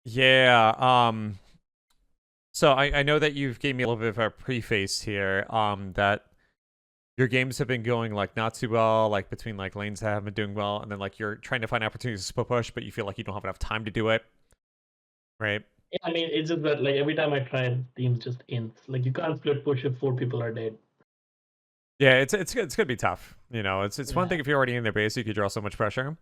Yeah. So I know that you've gave me a little bit of a preface here. That your games have been going like not too well, like between like lanes that haven't been doing well, and then like you're trying to find opportunities to split push, but you feel like you don't have enough time to do it, right? Yeah, I mean, it's just that like every time I try, teams just ends. Like you can't split push if four people are dead. Yeah, it's gonna be tough. You know, it's one Yeah, thing if you're already in their base, you could draw so much pressure.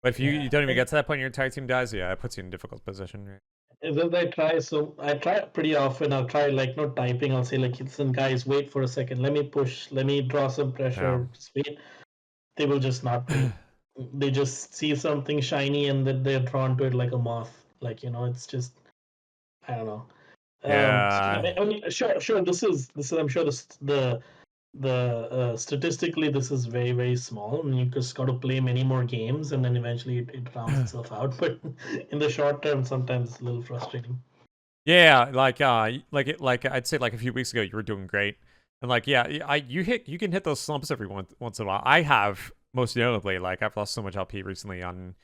But if you yeah. don't even get to that point, your entire team dies. Yeah, it puts you in a difficult position. Right? It's just I try, so I try pretty often. I'll try like not typing. I'll say like, listen, guys, wait for a second. Let me push. Let me draw some Yeah. pressure. Just wait. They will just not wait. They just see something shiny and that they're drawn to it like a moth. Like it's just I don't know. Yeah. I mean, sure. This is. I'm sure the statistically this is very very small, and you just got to play many more games, and then eventually it rounds itself out. But in the short term, sometimes it's a little frustrating. Yeah, like I'd say like a few weeks ago you were doing great. And like yeah, you can hit those slumps every once in a while. I have most notably like I've lost so much LP recently on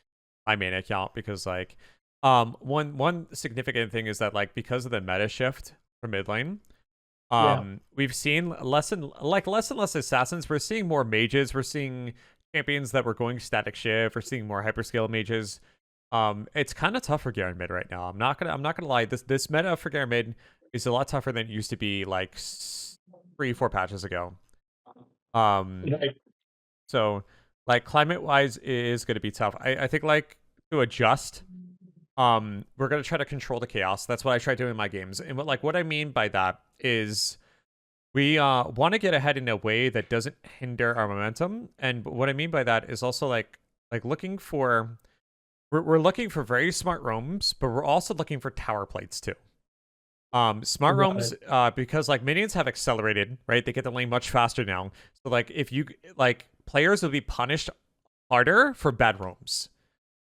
my main account because like one significant thing is that like because of the meta shift for mid lane, Yeah, we've seen less and less assassins. We're seeing more mages, we're seeing champions that were going static shift, we're seeing more hyperscale mages. It's kind of tough for Garen mid right now. I'm not gonna lie. This meta for Garen mid is a lot tougher than it used to be like 3-4 patches ago. Um, right. so like climate wise is gonna be tough. I think like to adjust. We're gonna try to control the chaos. That's what I try doing in my games. And what I mean by that is we want to get ahead in a way that doesn't hinder our momentum. And what I mean by that is also like looking for we're looking for very smart roams, but we're also looking for tower plates too. Smart Got roams, it. because like minions have accelerated, right? They get the lane much faster now. So like if you like players will be punished harder for bad roams.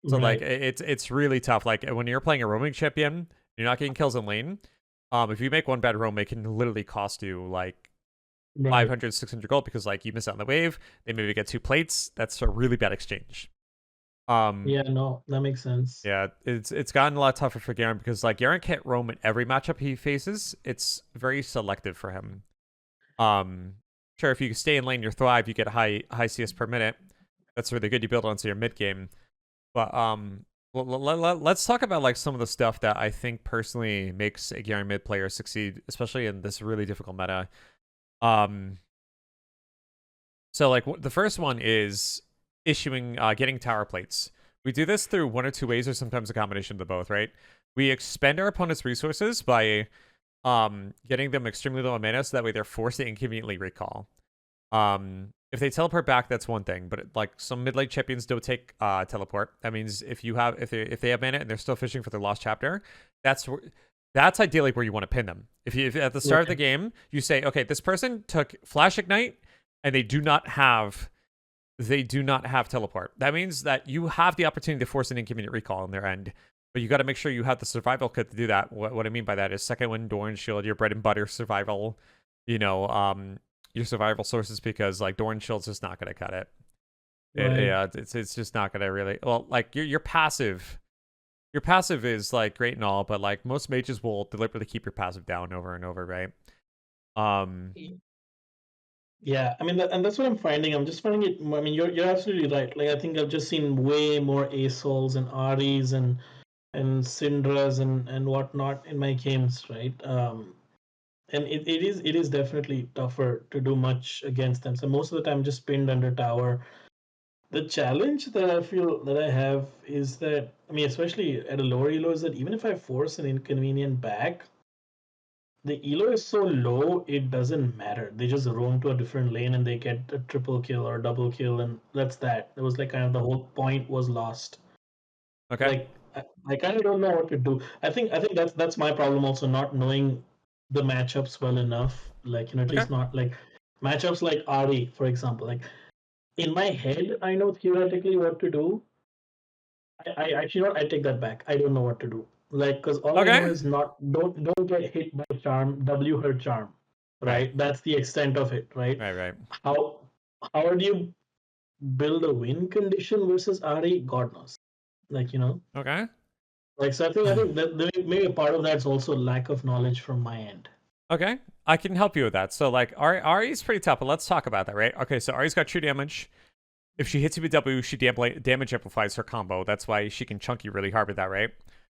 So like Right, it's really tough. Like when you're playing a roaming champion, you're not getting kills in lane. If you make one bad roam, it can literally cost you like right. 500, 600 gold because like you miss out on the wave. They maybe get 2 plates. That's a really bad exchange. Um, Yeah, no, that makes sense. Yeah, it's gotten a lot tougher for Garen because like Garen can't roam in every matchup he faces. It's very selective for him. Um, sure, if you stay in lane, you thrive. You get high CS per minute. That's really good. You build onto your mid game. But let's talk about like some of the stuff that I think personally makes a Garen mid player succeed, especially in this really difficult meta. Um, so like the first one is issuing getting tower plates. We do this through one or two ways, or sometimes a combination of the both, right? We expend our opponent's resources by getting them extremely low on mana, so that way they're forced to inconveniently recall. If they teleport back, that's one thing, but like some mid lane champions don't take teleport. That means if they have mana and they're still fishing for their lost chapter, that's that's ideally where you want to pin them. If at the start of the Right, game you say, okay, this person took flash ignite and they do not have teleport. That means that you have the opportunity to force an inconvenient recall on their end, but you got to make sure you have the survival kit to do that. What I mean by that is second wind, Doran Shield, your bread and butter survival, you know, your survival sources, because like Doran Shield's just not gonna cut it. right. Yeah, it's just not gonna really. Well, like your passive. Your passive is like great and all, but like most mages will deliberately keep your passive down over and over, right? Um, Yeah, I mean, and that's what I'm finding. I'm just finding it. I mean, you're absolutely right. Like, I think I've just seen way more ASOLs and Aris and Syndras and whatnot in my games, right? And it is definitely tougher to do much against them. So most of the time, I'm just pinned under tower. The challenge that I feel that I have is that, I mean, especially at a lower elo, is that even if I force an inconvenient back, the elo is so low it doesn't matter. They just roam to a different lane and they get a triple kill or a double kill, and that's that. It was like kind of the whole point was lost. okay, Like I kind of don't know what to do. I think that's my problem also, not knowing the matchups well enough. Like at okay, least not like matchups like Ari, for example. Like in my head, I know theoretically what to do. I actually not. I take that back. I don't know what to do. Like because all I know okay, is not don't get hit by charm. W her charm, right, right? That's the extent of it, right? right, right, How how do you build a win condition versus Ari? God knows. Like okay. Like, so I think that maybe a part of that's also lack of knowledge from my end. Okay, I can help you with that. So like Ari's pretty tough, but let's talk about that, right? Okay, so Ari's got true damage. If she hits you with W, she damage amplifies her combo. That's why she can chunk you really hard with that, right?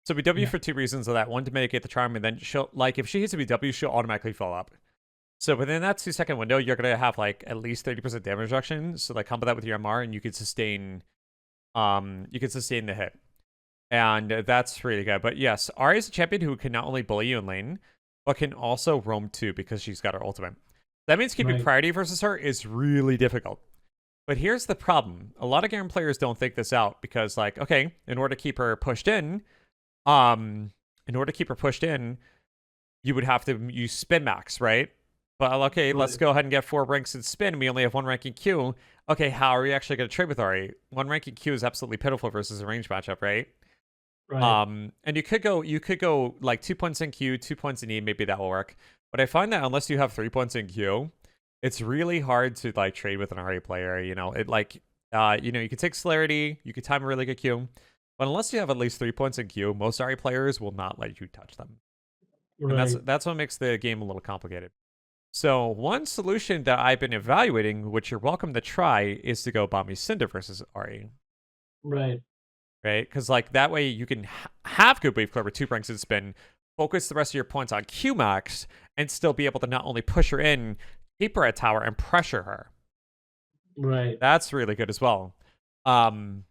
So we W Yeah. for two reasons of that. One, to mitigate the charm, and then she'll, like, if she hits you with W, she'll automatically fall up. So within that 2 second window, you're gonna have like at least 30% damage reduction. So like combo that with your MR, and you could sustain the hit. And that's really good. But yes, Ari is a champion who can not only bully you in lane, but can also roam too because she's got her ultimate. That means keeping Right. priority versus her is really difficult. But here's the problem. A lot of Garen players don't think this out because, like, okay, in order to keep her pushed in, um, you would have to use spin max, right? But okay, let's Right. go ahead and get 4 ranks in spin. We only have 1 rank in Q. Okay, how are we actually going to trade with Ari? 1 rank in Q is absolutely pitiful versus a range matchup, right? Right. And you could go like 2 points in Q, 2 points in E, maybe that will work. But I find that unless you have 3 points in Q, it's really hard to like trade with an RA player. You know, you could take celerity, you could time a really good Q, but unless you have at least 3 points in Q, most RA players will not let you touch them, and that's Right. that's what makes the game a little complicated. So one solution that I've been evaluating, which you're welcome to try, is to go Bombi Cinder versus RA. Right. Right? Because like that way you can have good wave clear 2 ranks in spin, focus the rest of your points on Q max, and still be able to not only push her in, keep her at tower, and pressure her. Right. That's really good as well. Um,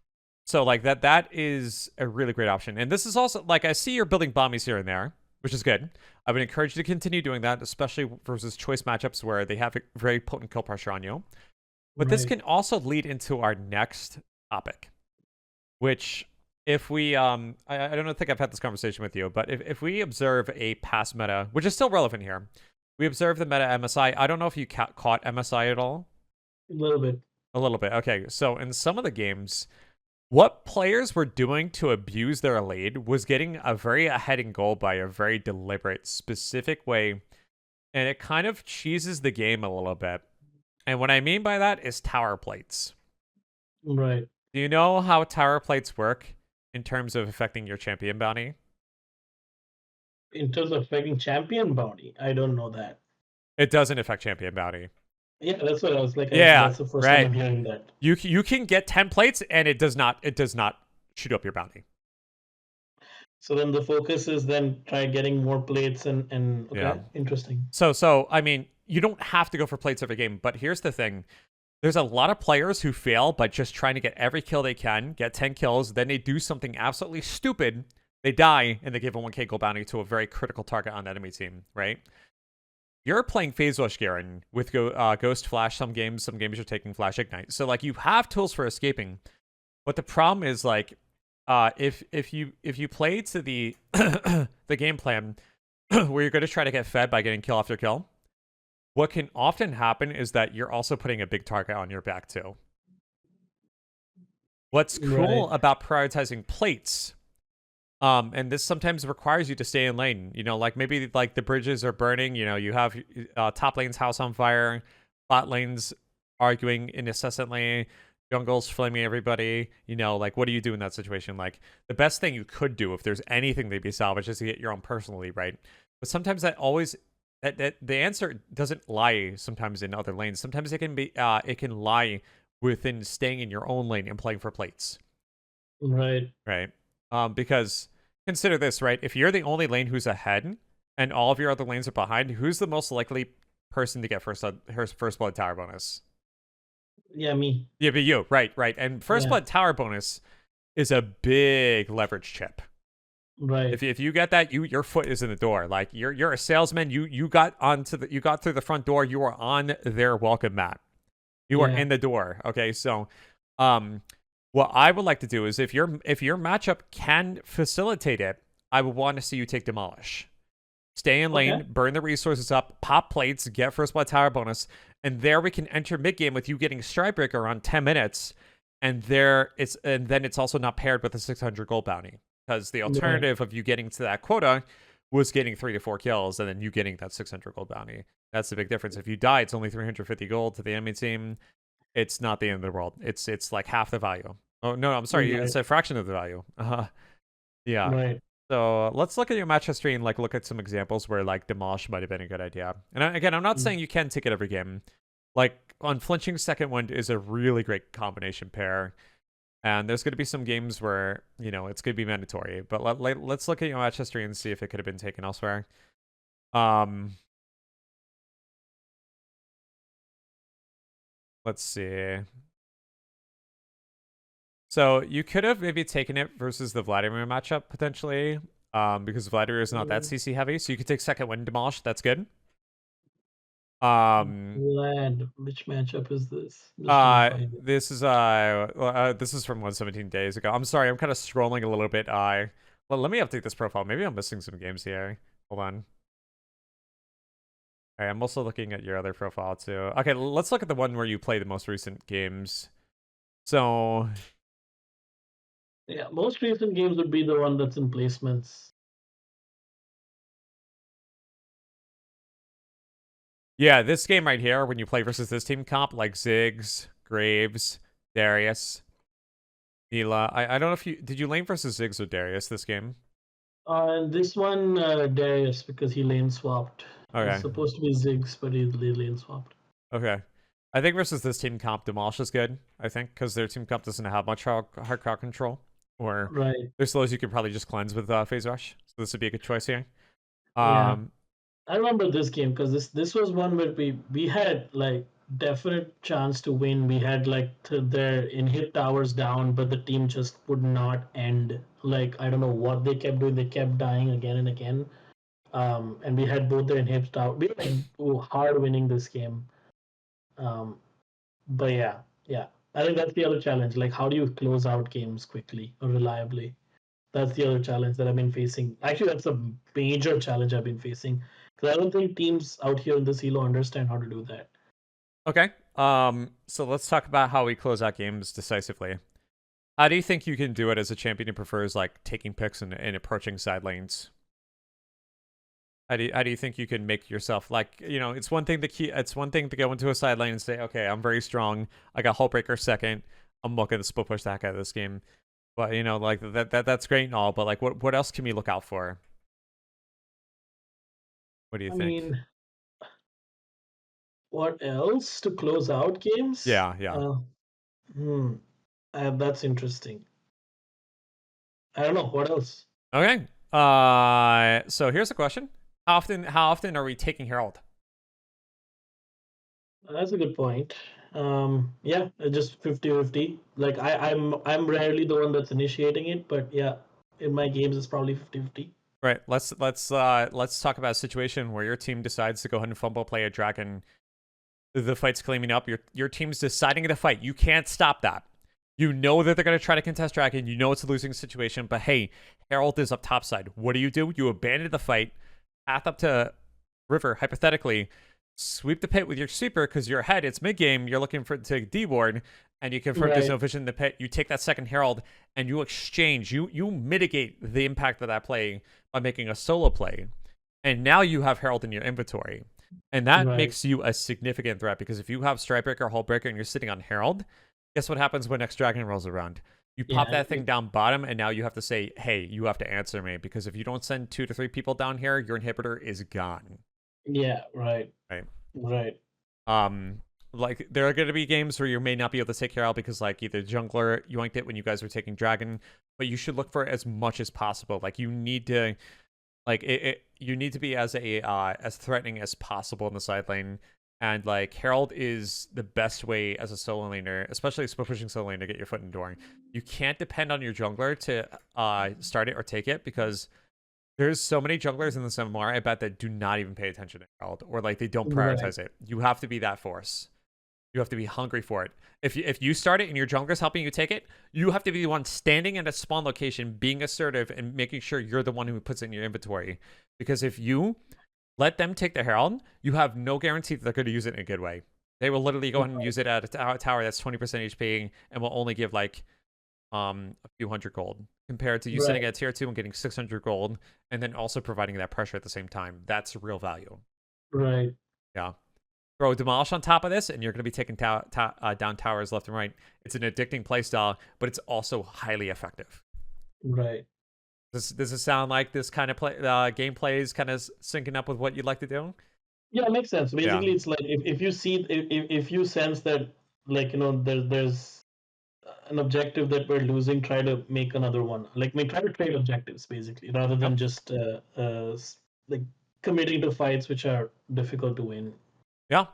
so like that is a really great option. And this is also like I see you're building bombies here and there, which is good. I would encourage you to continue doing that, especially versus choice matchups where they have a very potent kill pressure on you. But this Right. can also lead into our next topic, which if we I don't think I've had this conversation with you, but if we observe a past meta, which is still relevant here, we observe the meta MSI. I don't know if you caught MSI at all. A little bit. A little bit. Okay, so in some of the games, what players were doing to abuse their lead was getting a very ahead in goal by a very deliberate, specific way, and it kind of cheeses the game a little bit. And what I mean by that is tower plates. Right. Do you know how tower plates work in terms of affecting your champion bounty? In terms of affecting champion bounty, I don't know that. It doesn't affect champion bounty. Yeah, that's what I was like. Yeah, That's the first time right. I'm hearing that. You can get 10 plates and it does not shoot up your bounty. So then the focus is then try getting more plates and Yeah. okay, interesting. So I mean, you don't have to go for plates every game, but here's the thing. There's a lot of players who fail by just trying to get every kill they can, get 10 kills, then they do something absolutely stupid, they die, and they give a 1k gold bounty to a very critical target on the enemy team, right? You're playing Phase Rush Garen with Ghost Flash some games you're taking Flash Ignite. So like you have tools for escaping, but the problem is like if you play to the the game plan where you're going to try to get fed by getting kill after kill, what can often happen is that you're also putting a big target on your back too. What's Right. cool about prioritizing plates, and this sometimes requires you to stay in lane. You know, like maybe like the bridges are burning. You know, you have top lane's house on fire, bot lane's arguing incessantly, jungle's flaming everybody. You know, like what do you do in that situation? Like the best thing you could do if there's anything to be salvaged is to get your own personally right. But sometimes that the answer doesn't lie sometimes in other lanes. Sometimes it can lie within staying in your own lane and playing for plates, Right. right? Because consider this, right? If you're the only lane who's ahead and all of your other lanes are behind, who's the most likely person to get first blood tower bonus? Yeah, me. Yeah, but you, right, right. And first Yeah. blood tower bonus is a big leverage chip. Right. If you get that, your foot is in the door. Like you're a salesman. You got through the front door. You are on their welcome mat. You are Yeah. in the door. Okay, so what I would like to do is if your matchup can facilitate it, I would want to see you take demolish. Stay in Okay. lane, burn the resources up, pop plates, get first blood tower bonus, and there we can enter mid game with you getting Strikebreaker around 10 minutes, and then it's also not paired with a 600 gold bounty because the Right. alternative of you getting to that quota was getting 3 to 4 kills and then you getting that 600 gold bounty. That's the big difference. If you die, it's only 350 gold to the enemy team. It's not the end of the world. It's like half the value. Oh no, I'm sorry. It's Right. a fraction of the value. Yeah. Right. So let's look at your match history and like look at some examples where like demolish might have been a good idea. And again, I'm not Mm. saying you can take it every game. Like unflinching second wind is a really great combination pair. And there's going to be some games where, you know, it's going to be mandatory. But let's look at your match history and see if it could have been taken elsewhere. Let's see. So you could have maybe taken it versus the Vladimir matchup potentially, because Vladimir is not that CC heavy. So you could take second wind demolish. That's good. Glad. Which matchup is this? I'm just trying to find it. This is from 117 days ago. I'm sorry, I'm kind of scrolling a little bit. Well, let me update this profile. Maybe I'm missing some games here. Hold on. All right, I'm also looking at your other profile too. Okay, let's look at the one where you play the most recent games. So Yeah, most recent games would be the one that's in placements. yeah, this game right here, when you play versus this team comp, like Ziggs, Graves, Darius, Mila. I don't know if did you lane versus Ziggs or Darius this game? And this one, Darius, because he lane swapped. It was Okay. supposed to be Ziggs, but he lane swapped. Okay. I think versus this team comp, Demolish is good, I think, because their team comp doesn't have much hard crowd control. Or Right. their slows you can probably just cleanse with Phase Rush. So this would be a good choice here. Yeah. I remember this game because this was one where we had like definite chance to win. We had like their inhib towers down, but the team just would not end. Like I don't know what they kept doing. They kept dying again and again. And we had both their inhib towers. We were like hard winning this game. Um, but yeah. I think that's the other challenge. Like how do you close out games quickly or reliably? That's the other challenge that I've been facing. Actually, that's a major challenge I've been facing because I don't think teams out here in the Elo understand how to do that. Okay. So let's talk about how we close out games decisively. How do you think you can do it as a champion who prefers like taking picks and approaching side lanes? How do you think you can make yourself like, you know, it's one thing to go into a side lane and say, okay, I'm very strong. I got Hullbreaker second. I'm looking to split push that guy this game. But you know, like that's great and all, but like what else can we look out for? What do you I think? mean, what else to close out games? Yeah. Hmm, that's interesting. I don't know what else. Okay. So here's a question. How often are we taking Herald? That's a good point. Yeah, just 50-50. Like I'm rarely the one that's initiating it, but yeah, in my games it's probably 50-50. Right. Let's talk about a situation where your team decides to go ahead and fumble play a dragon. The fight's claiming up. Your team's deciding to fight. You can't stop that. You know that they're going to try to contest dragon. You know it's a losing situation. But hey, Herald is up topside. What do? You abandon the fight, path up to river, hypothetically, sweep the pit with your sweeper because you're ahead. It's mid game. You're looking for to D-ward, and you confirm there's no Right, vision in the pit. You take that second Herald and you exchange. You mitigate the impact of that play by making a solo play, and now you have Herald in your inventory. And that right. makes you a significant threat because if you have Strikebreaker, Hullbreaker, and you're sitting on Herald, guess what happens when next Dragon rolls around? You pop Yeah, that thing down bottom, and now you have to say, hey, you have to answer me because if you don't send 2 to 3 people down here, your inhibitor is gone. yeah, right, Right. right. Um, like there are going to be games where you may not be able to take Herald because like either jungler yoinked it when you guys were taking Dragon, but you should look for it as much as possible. Like you need to you need to be as threatening as possible in the side lane. And like Herald is the best way as a solo laner, especially a split pushing solo laner, to get your foot in the door. You can't depend on your jungler to start it or take it because there's so many junglers in this MMR, I bet, that do not even pay attention to Herald or like they don't Right, prioritize it. You have to be that force. You have to be hungry for it. If you start it and your jungler's helping you take it, you have to be the one standing at a spawn location, being assertive and making sure you're the one who puts it in your inventory. Because if you let them take the Herald, you have no guarantee that they're going to use it in a good way. They will literally go ahead and use it at a tower that's 20% HP and will only give like a few hundred gold compared to you sitting right, at tier 2 and getting 600 gold and then also providing that pressure at the same time. That's real value. right, Yeah. Throw demolish on top of this, and you're going to be taking down towers left and right. It's an addicting playstyle, but it's also highly effective. right. Does it sound like this kind of gameplay is kind of syncing up with what you'd like to do? Yeah, it makes sense. Yeah. Basically, it's like if you see if you sense that like there's an objective that we're losing, try to make another one. Like, try to trade objectives basically, rather than Yep. just like committing to fights which are difficult to win. Yeah.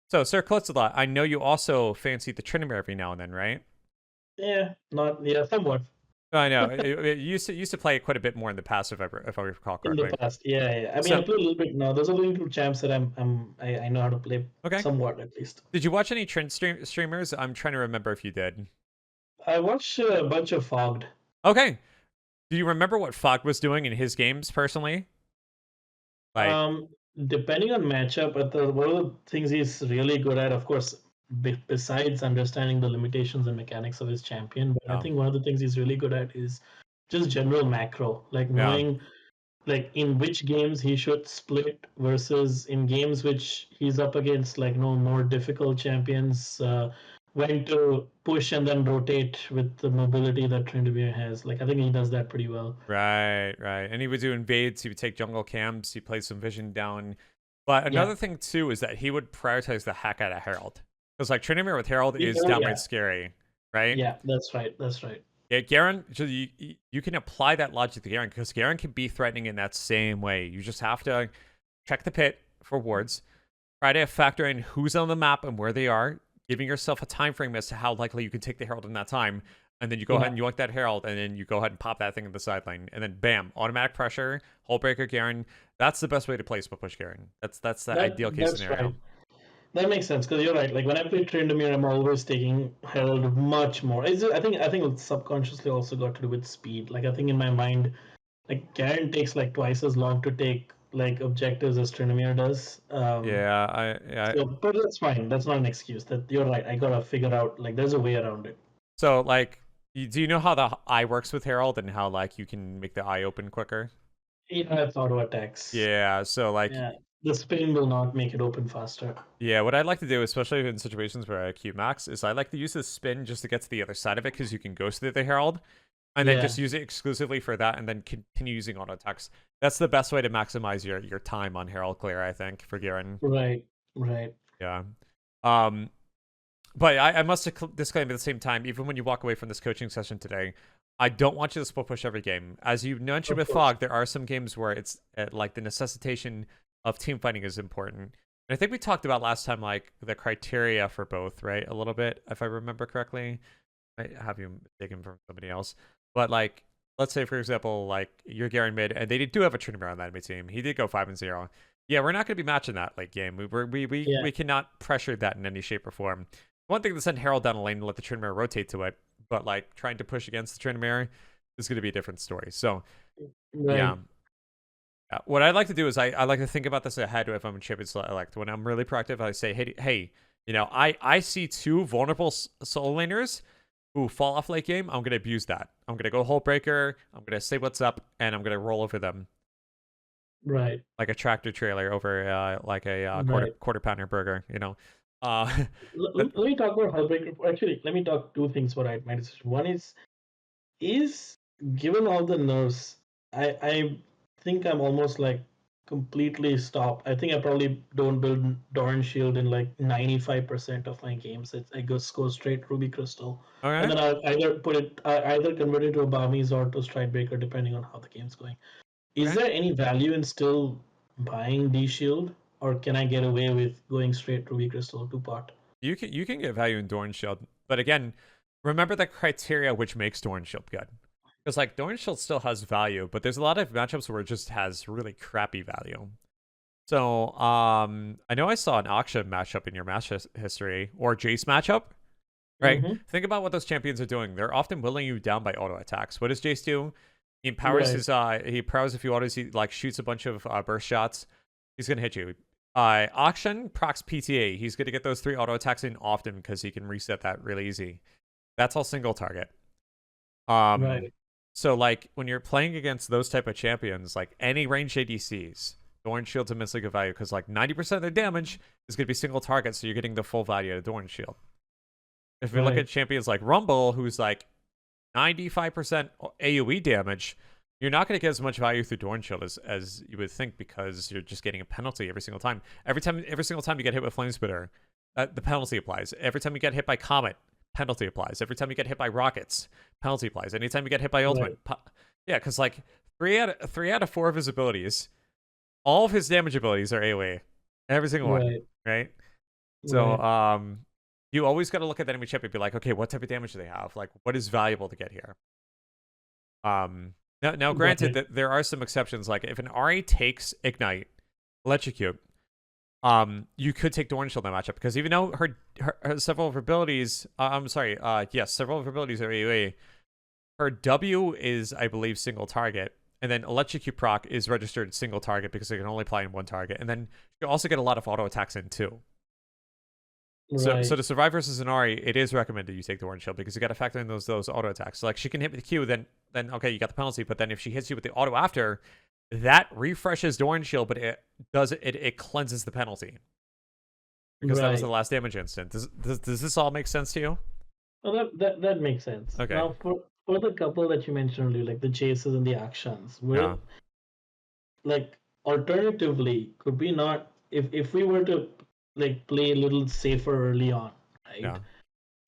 So, Sir Klutzelot, I know you also fancy the Trinity every now and then, right? Yeah, not yeah, somewhat I know. You used to play it quite a bit more in the past, if I recall in the correctly. past. Yeah, yeah. I mean, I So, play a little bit now. There's only two champs that I know how to play okay. somewhat at least. Did you watch any Trin streamers? I'm trying to remember if you did. I watched a bunch of Fogged. Okay. Do you remember what Fog was doing in his games personally? Like, Um, Depending on matchup, but one of the things he's really good at, of course, besides understanding the limitations and mechanics of his champion, but I um, think one of the things he's really good at is just general macro, like yeah. knowing like in which games he should split versus in games which he's up against like more difficult champions, when to push and then rotate with the mobility that Tryndamere has. Like I think he does that pretty well. Right, right. And he would do invades, he would take jungle camps, he played some vision down. But Yeah. another thing too is that he would prioritize the heck out of Herald. Because like Tryndamere with Herald is Oh yeah. downright scary, right? Yeah, that's right. That's right. Yeah, Garen, so you can apply that logic to Garen because Garen can be threatening in that same way. You just have to check the pit for wards, try to factor in who's on the map and where they are, giving yourself a time frame as to how likely you can take the Herald in that time. And then you go ahead Yeah. and yoink that Herald, and then you go ahead and pop that thing in the sideline. And then bam, automatic pressure, hull breaker Garen. That's the best way to play split push Garen. That's the ideal case That's scenario. right. That makes sense because you're right. Like when I play Tryndamere, I'm always taking Herald much more. I think it's subconsciously also got to do with speed. Like I think in my mind, like Garen takes like twice as long to take like objectives as Tryndamere does. Yeah, So, but that's fine. That's not an excuse. That you're right. I gotta figure out like there's a way around it. so like, do you know how the eye works with Herald and how like you can make the eye open quicker? Yeah, it's auto attacks. Yeah, so like, Yeah, the spin will not make it open faster. yeah, what I'd like to do, especially in situations where I Q max, is I like to use the spin just to get to the other side of it because you can ghost the Herald, and then Yeah. just use it exclusively for that, and then continue using auto attacks. That's the best way to maximize your time on Herald clear, I think, for Garen. Right. Right. Yeah. Um, but I must disclaim at the same time, even when you walk away from this coaching session today, I don't want you to split push every game. As you mentioned Of with course. Fog, there are some games where it's like the necessitation of team fighting is important. And I think we talked about last time like the criteria for both, right? A little bit, if I remember correctly. I have you taken from somebody else. But like, let's say for example, like you're Garen mid, and they do have a Tryndamere on that mid team. He did go 5-0. Yeah, we're not going to be matching that late game. Yeah. We cannot pressure that in any shape or form. One thing to send Herald down a lane and let the Tryndamere rotate to it, but like trying to push against the Tryndamere is going to be a different story. So Right. yeah. What I like to do is I like to think about this ahead if I'm in champion select. When I'm really proactive, I say, hey, I see two vulnerable solo laners who fall off late game. I'm going to abuse that. I'm going to go hull breaker. I'm going to say what's up, and I'm going to roll over them Right. like a tractor trailer over like a Right. quarter pounder burger. Let me talk about Hullbreaker. Actually, let me talk two things. What I my decision. One is given all the nerfs, I think I'm almost like completely stopped. I think I probably don't build Doran Shield in like 95% of my games. I go straight Ruby Crystal, and Okay. then I'll either convert it to a Barmies or to Stridebreaker depending on how the game's going. Is Okay. there any value in still buying D Shield, or can I get away with going straight Ruby Crystal 2 part? You can get value in Dorn Shield, but again, remember the criteria which makes Dorn Shield good. Because like Dorn Shield still has value, but there's a lot of matchups where it just has really crappy value. So I know I saw an Aksha matchup in your match history or Jace matchup, right? Mm-hmm. Think about what those champions are doing. They're often willing you down by auto attacks. What does Jace do? He empowers Right. his he powers a few autos. He like shoots a bunch of burst shots. He's gonna hit you. Auction procs PTA. He's gonna get those 3 auto attacks in often because he can reset that really easy. That's all single target. Right. So like when you're playing against those type of champions, like any ranged ADCs, Thorn Shield's immensely good value because like 90% of their damage is gonna be single target, so you're getting the full value of Thorn Shield. If we look Right. at champions like Rumble, who's like 95% AoE damage, you're not going to get as much value through Dorn Shield as you would think, because you're just getting a penalty every single time. Every single time you get hit with Flame Spitter, the penalty applies. Every time you get hit by Comet, penalty applies. Every time you get hit by Rockets, penalty applies. Anytime you get hit by Ultimate, Right. yeah, because like three out of 4 of his abilities, all of his damage abilities are AoE, every single one, Right. right? So Right. you always got to look at the enemy chip and be like, okay, what type of damage do they have? Like, what is valuable to get here? Now, Got granted it. that there are some exceptions. Like if an Ari takes Ignite, Electrocute, you could take Dorn Shield in that matchup, because even though her several of her abilities, yes, several of her abilities are AoE. Her W is, I believe, single target, and then Electrocute proc is registered single target because it can only apply in one target, and then you also get a lot of auto attacks in too. So Right. to survive versus an Ari, it is recommended you take the Warden Shield, because you got to factor in those auto attacks. So like she can hit with the Q, then okay, you got the penalty. But then if she hits you with the auto after, that refreshes Dorn Shield, but it cleanses the penalty, because that was the Right. last damage instant. Does this all make sense to you? Well, that makes sense. Okay. Now, for the couple that you mentioned earlier, like the chases and the actions, would Yeah. it, like, alternatively, could we not, if we were to like play a little safer early on, right? Yeah.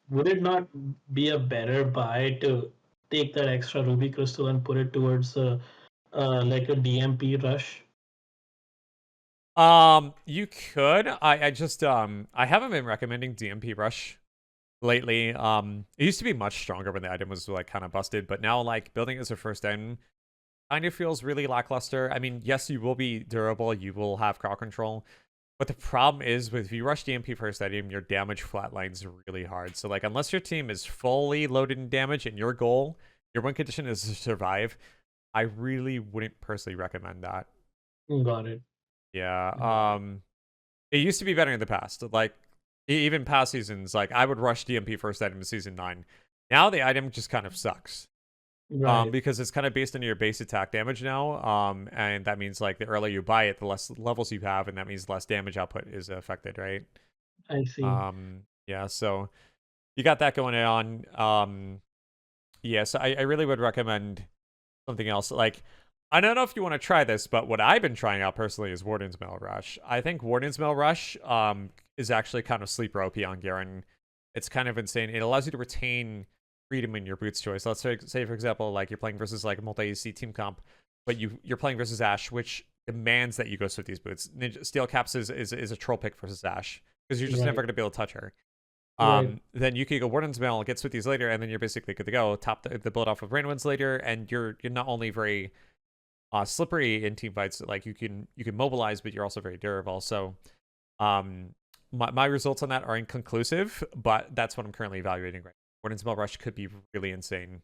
Would it not be a better buy to take that extra ruby crystal and put it towards like a DMP rush? You could. I just I haven't been recommending DMP Rush lately. It used to be much stronger when the item was like kind of busted, but now like building it as a first item kind of feels really lackluster. I mean, yes, you will be durable, you will have crowd control, but the problem is with if you rush DMP first item, your damage flatlines really hard. So like unless your team is fully loaded in damage and your goal, your win condition is to survive, I really wouldn't personally recommend that. Got it. Yeah. It used to be better in the past. Like even past seasons, like I would rush DMP first item in season 9. Now the item just kind of sucks. Right. Because it's kind of based on your base attack damage now. And that means like the earlier you buy it, the less levels you have, and that means less damage output is affected, right? I see. Yeah, so you got that going on. Yes, I really would recommend something else. Like, I don't know if you want to try this, but what I've been trying out personally is Warden's Mail Rush. I think Warden's Mail Rush is actually kind of sleeper OP on Garen. It's kind of insane. It allows you to retain freedom in your boots choice. Let's say for example, like you're playing versus like a multi-AC team comp, but you're playing versus Ashe, which demands that you go with these boots. Steel Caps is a troll pick versus Ashe, because you're just never Right. going to be able to touch her. Right. Then you could go Warden's Mail, get Swithies later, and then you're basically good to go. Top the build off of Rainwinds later, and you're not only very slippery in team fights, like you can mobilize, but you're also very durable. So my results on that are inconclusive, but that's what I'm currently evaluating right now. Warden's Mail Rush could be really insane.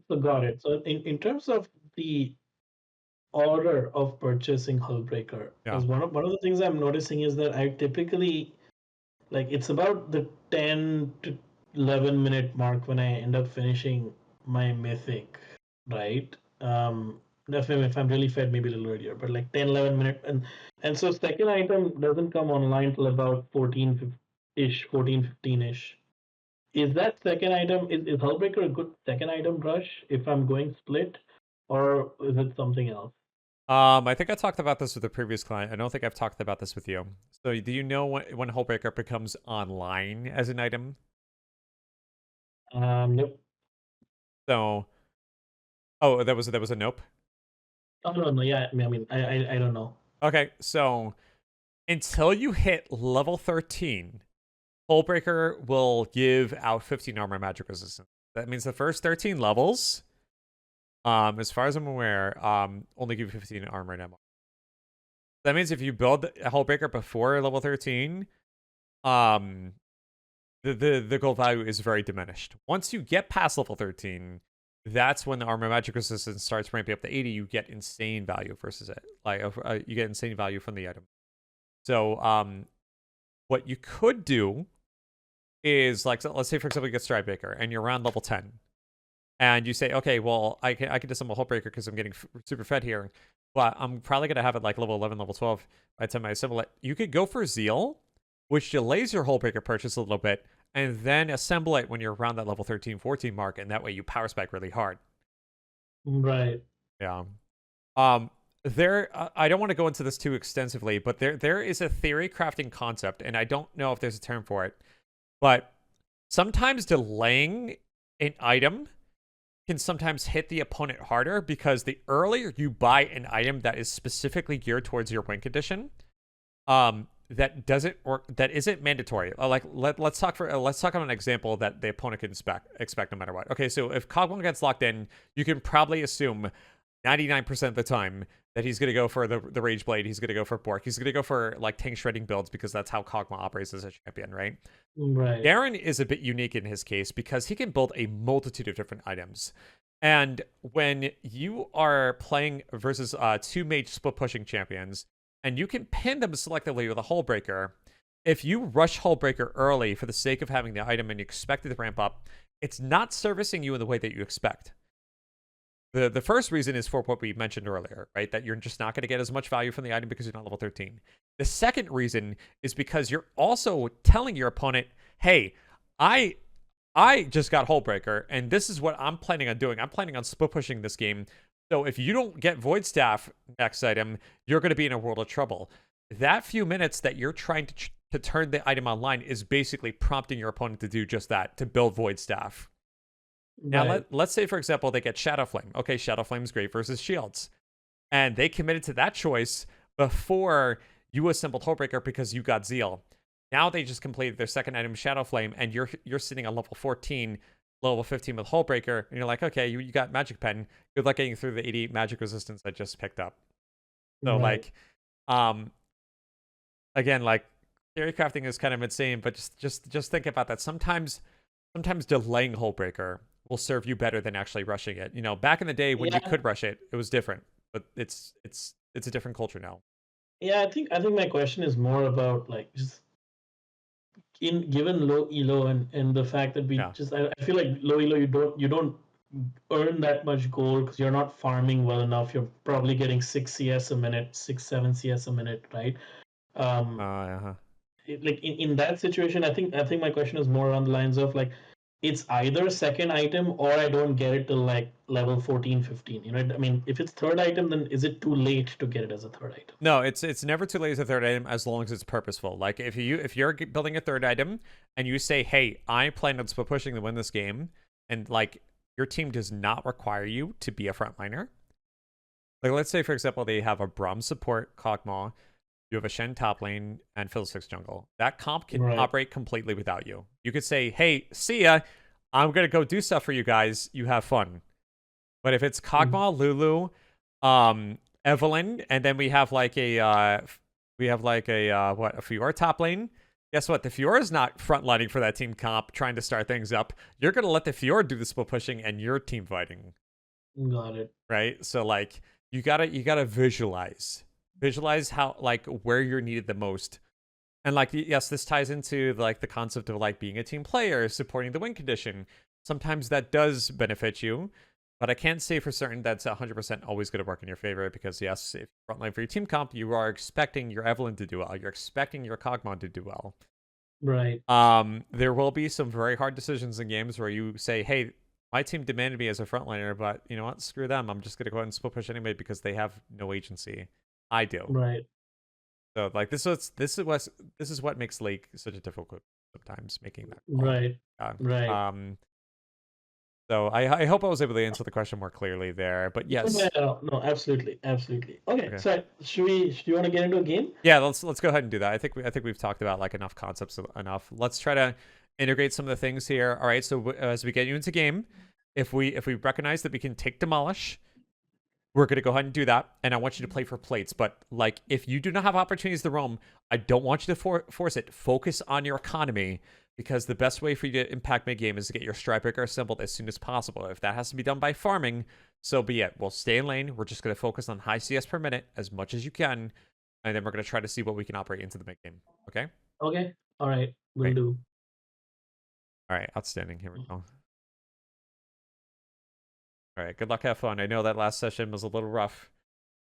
So got it. So in terms of the order of purchasing Hullbreaker, Yeah. is one of the things I'm noticing is that I typically, like, it's about the 10 to 11 minute mark when I end up finishing my mythic, right? Definitely if I'm really fed, maybe a little earlier, but like 10, 11 minute, and so second item doesn't come online till about 14 ish, 14, 15 ish. Is that second item, is Hullbreaker a good second item rush if I'm going split, or is it something else? I think I talked about this with a previous client. I don't think I've talked about this with you. So do you know when Hullbreaker becomes online as an item? Nope. So oh, that was a nope. Oh no, no, yeah. I don't know. Okay, so until you hit level 13, Hullbreaker will give out 15 armor magic resistance. That means the first 13 levels, as far as I'm aware, only give you 15 armor and ammo. That means if you build a Hullbreaker before level 13, um, the gold value is very diminished. Once you get past level 13, that's when the armor magic resistance starts ramping up to 80. You get insane value versus it. Like you get insane value from the item. So what you could do is like, so let's say for example you get Stridebreaker and you're around level 10, and you say, okay, well I can disassemble Hullbreaker because I'm getting super fed here, but I'm probably gonna have it like level 11, level 12 by the time I assemble it. You could go for Zeal, which delays your Hullbreaker purchase a little bit, and then assemble it when you're around that level 13, 14 mark, and that way you power spike really hard. Right. Yeah. Um, I don't want to go into this too extensively, but there is a theory crafting concept, and I don't know if there's a term for it, but sometimes delaying an item can sometimes hit the opponent harder because the earlier you buy an item that is specifically geared towards your win condition, that doesn't or that isn't mandatory. Like let's talk on an example that the opponent can expect no matter what. Okay, so if Cogwon gets locked in, you can probably assume 99% of the time that he's going to go for the Rage Blade, he's going to go for Bork, he's going to go for like tank shredding builds because that's how Kog'Maw operates as a champion, right? Right. Garen is a bit unique in his case because he can build a multitude of different items. And when you are playing versus two mage split pushing champions, and you can pin them selectively with a Hull Breaker, if you rush Hull Breaker early for the sake of having the item and you expect it to ramp up, it's not servicing you in the way that you expect. The first reason is for what we mentioned earlier, right? That you're just not going to get as much value from the item because you're not level 13. The second reason is because you're also telling your opponent, "Hey, I I just got Hullbreaker, and this is what I'm planning on doing. I'm planning on split pushing this game. So if you don't get Void Staff next item, you're going to be in a world of trouble." That few minutes that you're trying to turn the item online is basically prompting your opponent to do just that, to build Void Staff. Now, Right. let's say, for example, they get Shadow Flame. Okay, Shadow Flame's great versus Shields. And they committed to that choice before you assembled Hullbreaker because you got Zeal. Now they just completed their second item, Shadow Flame, and you're sitting on level 14, level 15 with Hullbreaker, and you're like, okay, you got Magic Pen. Good luck getting through the 88 magic resistance I just picked up. So Right. um, again, like theory crafting is kind of insane, but just think about that. Sometimes delaying Hullbreaker will serve you better than actually rushing it. You know, back in the day when you Yeah. could rush it, it was different, but it's a different culture now. Yeah. I think my question is more about like just in given low elo and the fact that we Yeah. just I feel like low elo you don't earn that much gold because you're not farming well enough. You're probably getting 6 CS a minute, 6 7 CS a minute, right? Um, Uh-huh. like in that situation, I think my question is more on the lines of like it's either second item or I don't get it till like level 14 15. You know, I mean, if it's third item, then is it too late to get it as a third item? No, it's never too late as a third item as long as it's purposeful. Like if you're building a third item and you say, "Hey, I plan on split pushing to win this game," and like your team does not require you to be a frontliner. Like let's say for example they have a Braum support Kog'Maw, you have a Shen top lane and Fiddlesticks jungle. That comp can Right. operate completely without you. You could say, "Hey, see ya. I'm gonna go do stuff for you guys. You have fun." But if it's Mm. Kog'Maw, Lulu, Evelyn, and then we have like a what a Fiora top lane. Guess what? The Fiora is not frontlining for that team comp, trying to start things up. You're gonna let the Fiora do the split pushing and your team fighting, Got it. right? So like you gotta visualize how like where you're needed the most. And like yes, this ties into like the concept of like being a team player, supporting the win condition. Sometimes that does benefit you, but I can't say for certain that's 100% always going to work in your favor because yes, if you're frontline for your team comp, you are expecting your Evelyn to do well. You're expecting your Cogmon to do well. Right. There will be some very hard decisions in games where you say, "Hey, my team demanded me as a frontliner, but you know what? Screw them. I'm just going to go ahead and split push anyway because they have no agency. I do." Right. So like this is what makes Lake such a difficult sometimes making that call. Right. Yeah. Right. So I hope I was able to answer the question more clearly there. But Yeah, yeah, yes. no, no, absolutely, absolutely. Okay, Okay. so should you want to get into a game? Yeah, let's go ahead and do that. I think we've talked about like enough concepts enough. Let's try to integrate some of the things here. All right. So as we get you into game, if we recognize that we can take demolish, we're going to go ahead and do that. And I want you to play for plates. But like, if you do not have opportunities to roam, I don't want you to force it. Focus on your economy because the best way for you to impact mid game is to get your Stripebreaker assembled as soon as possible. If that has to be done by farming, so be it. We'll stay in lane. We're just going to focus on high CS per minute as much as you can. And then we're going to try to see what we can operate into the mid game. Okay? Okay, all right, will Great. do. All right. Outstanding. Here we go. All right. Good luck. Have fun. I know that last session was a little rough.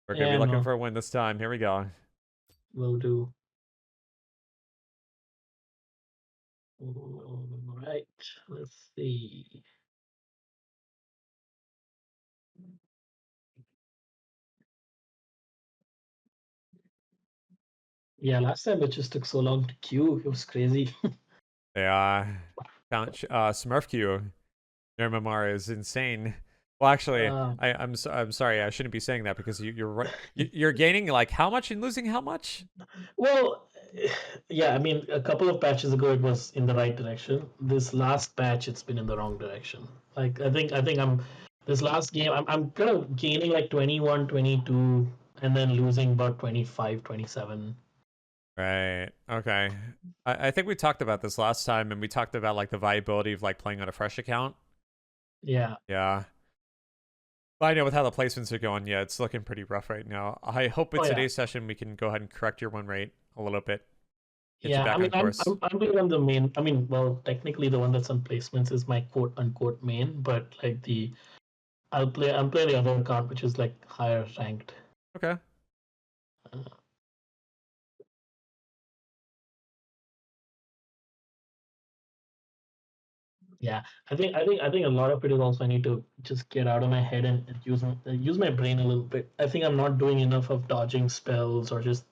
We're going to be Yeah, looking no, for a win this time. Here we go. will do. All right, let's see. Yeah, last time it just took so long to queue. It was crazy. Yeah, Smurf Q. Your MMR is insane. Well, actually, Uh, I'm sorry. I shouldn't be saying that because you're right. You're gaining like how much and losing how much? well, yeah, I mean, a couple of patches ago it was in the right direction. This last patch, it's been in the wrong direction. Like, I think I'm this last game, I'm kind of gaining like 21, 22, and then losing about 25, 27. Right. Okay. I think we talked about this last time, and we talked about like the viability of like playing on a fresh account. Yeah. Yeah. But I know with how the placements are going, yeah, it's looking pretty rough right now. I hope with Oh yeah. today's session we can go ahead and correct your win rate a little bit, get you Yeah, I back mean, on course. I'm playing on the main. I mean, well, technically the one that's on placements is my quote unquote main, but like I'm playing the other account which is like higher ranked. Okay. Uh, yeah, I think a lot of it is also I need to just get out of my head and use my brain a little bit. I think I'm not doing enough of dodging spells or just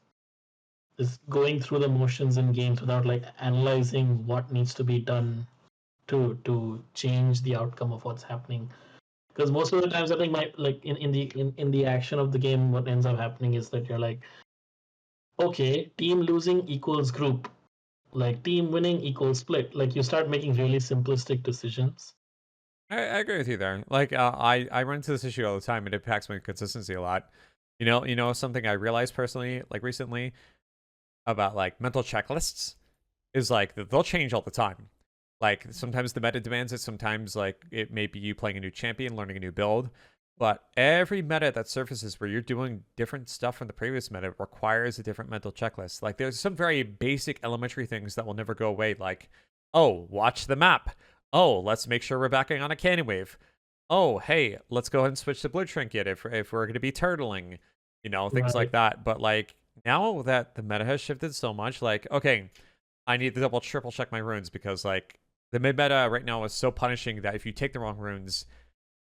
going through the motions in games without like analyzing what needs to be done to change the outcome of what's happening. Because most of the times I think my like in the action of the game, what ends up happening is that you're like, okay, team losing equals group, like team winning equals split. Like you start making really simplistic decisions. I agree with you there. Like I run into this issue all the time. It impacts my consistency a lot. Something I realized personally, like recently, about like mental checklists is like they'll change all the time. Like sometimes the meta demands it, sometimes like it may be you playing a new champion, learning a new build. But every meta that surfaces where you're doing different stuff from the previous meta requires a different mental checklist. Like there's some very basic elementary things that will never go away, like, oh, watch the map. Oh, let's make sure we're backing on a cannon wave. Oh, hey, let's go ahead and switch to blue trinket if we're gonna be turtling. Things like Right. that. But like now that the meta has shifted so much, like, okay, I need to double triple check my runes because like the mid meta right now is so punishing that if you take the wrong runes,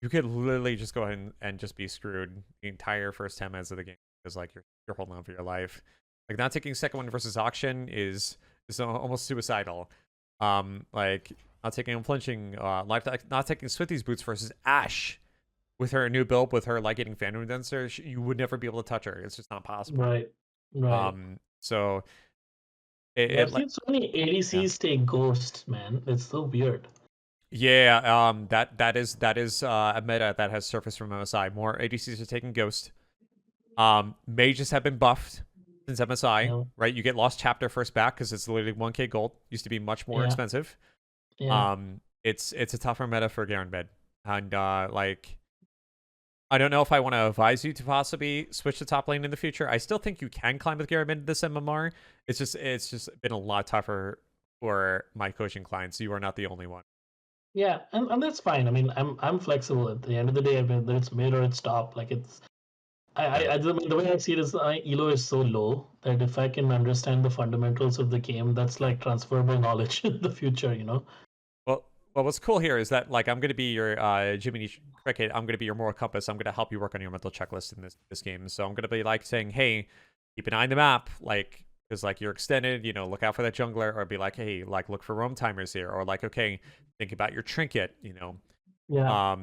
you could literally just go ahead and just be screwed the entire first 10 minutes of the game because like you're holding on for your life. Like not taking second one versus auction is almost suicidal. Like not taking unflinching, not taking Swifty's boots versus Ash with her new build with her like getting Phantom Dancer, you would never be able to touch her. It's just not possible. Right. Right. So it, Yeah, it I've like seen so many yeah. ADCs take ghosts, man. It's so weird. Yeah, that is a meta that has surfaced from MSI. More ADCs are taking Ghost. Mages have been buffed since MSI, Yeah. right? You get Lost Chapter first back because it's literally 1k gold. Used to be much more Yeah. expensive. Yeah. It's a tougher meta for Garen Bed. And like I don't know if I want to advise you to possibly switch to top lane in the future. I still think you can climb with Garen Bed this MMR. It's just been a lot tougher for my coaching clients. You are not the only one. Yeah, and that's fine. I mean, I'm flexible. At the end of the day, I mean, whether it's mid or it's top, like it's Yeah. I mean, the way I see it is, elo is so low that if I can understand the fundamentals of the game, that's Yeah. like transferable knowledge in the future. You know? Well, what's cool here is that like I'm gonna be your Jiminy Cricket. I'm gonna be your moral compass. I'm gonna help you work on your mental checklist in this game. So I'm gonna be like saying, hey, keep an eye on the map, like because like you're extended. Look out for that jungler, or be like, hey, like look for roam timers here, or like okay, think about your trinket. Yeah,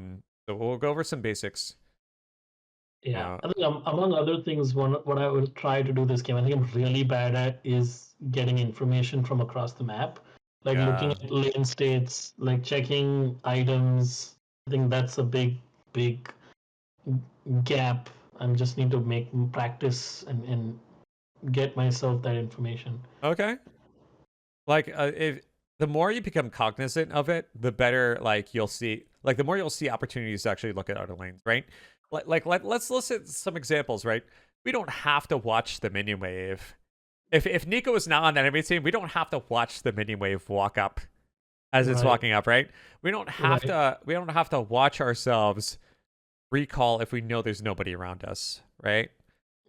So we'll go over some basics. You yeah. know, I think among other things, what I will try to do this game, I think I'm really bad at is getting information from across the map, like looking yeah. at lane states, like checking items. I think that's a big gap. I just need to make practice and get myself that information. Okay. Like if the more you become cognizant of it, the better like you'll see like the more you'll see opportunities to actually look at other lanes, right? Let's list some examples, right? We don't have to watch the minion wave. If Nico is not on that enemy team, we don't have to watch the minion wave walk up as it's Right, walking up, right? right, We don't have to watch ourselves recall if we know there's nobody around us, right?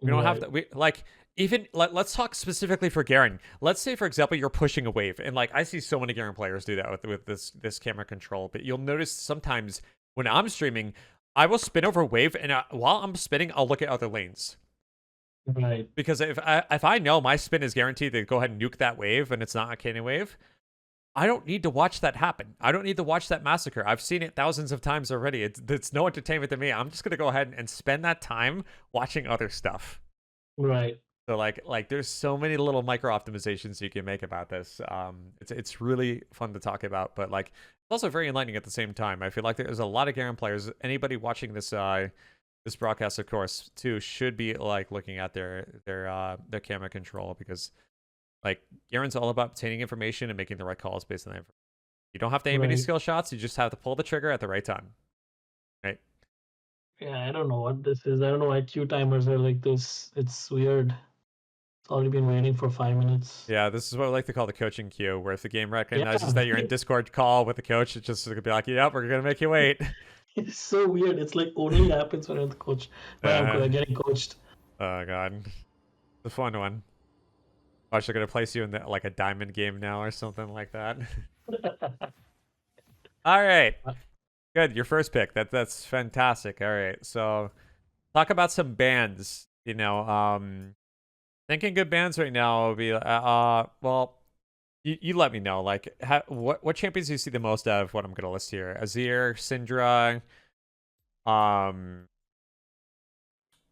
We don't have right. to. We like even let's talk specifically for Garen. Let's say, for example, you're pushing a wave, and like I see so many Garen players do that with this camera control. But you'll notice sometimes when I'm streaming, I will spin over a wave, and while I'm spinning, I'll look at other lanes. Right. Because if I know my spin is guaranteed to go ahead and nuke that wave and it's not a cannon wave, I don't need to watch that happen. I don't need to watch that massacre. I've seen it thousands of times already. It's no entertainment to me. I'm just gonna go ahead and spend that time watching other stuff. Right. So there's so many little micro optimizations you can make about this. It's really fun to talk about, but like it's also very enlightening at the same time. I feel like there's a lot of Garen players. Anybody watching this broadcast, of course, too, should be like looking at their camera control, because like Garen's all about obtaining information and making the right calls based on that information. You don't have to aim any Right. skill shots. You just have to pull the trigger at the right time. Right? Yeah, I don't know what this is. I don't know why queue timers are like this. It's weird. It's already been waiting for 5 minutes. Yeah, this is what we like to call the coaching queue, where if the game recognizes Yeah, that you're in Discord call with the coach, it's just gonna be like, "Yep, we're gonna make you wait." it's so weird. It's like only happens when I'm the coach, when I'm uh, getting coached. oh god, the fun one. Watch, they're gonna place you in like a diamond game now or something like that. All right, good. Your first pick. That's fantastic. All right, so talk about some bands. Thinking good bands right now would be well, you let me know, like what champions do you see the most out of what I'm gonna list here? Azir, Syndra, um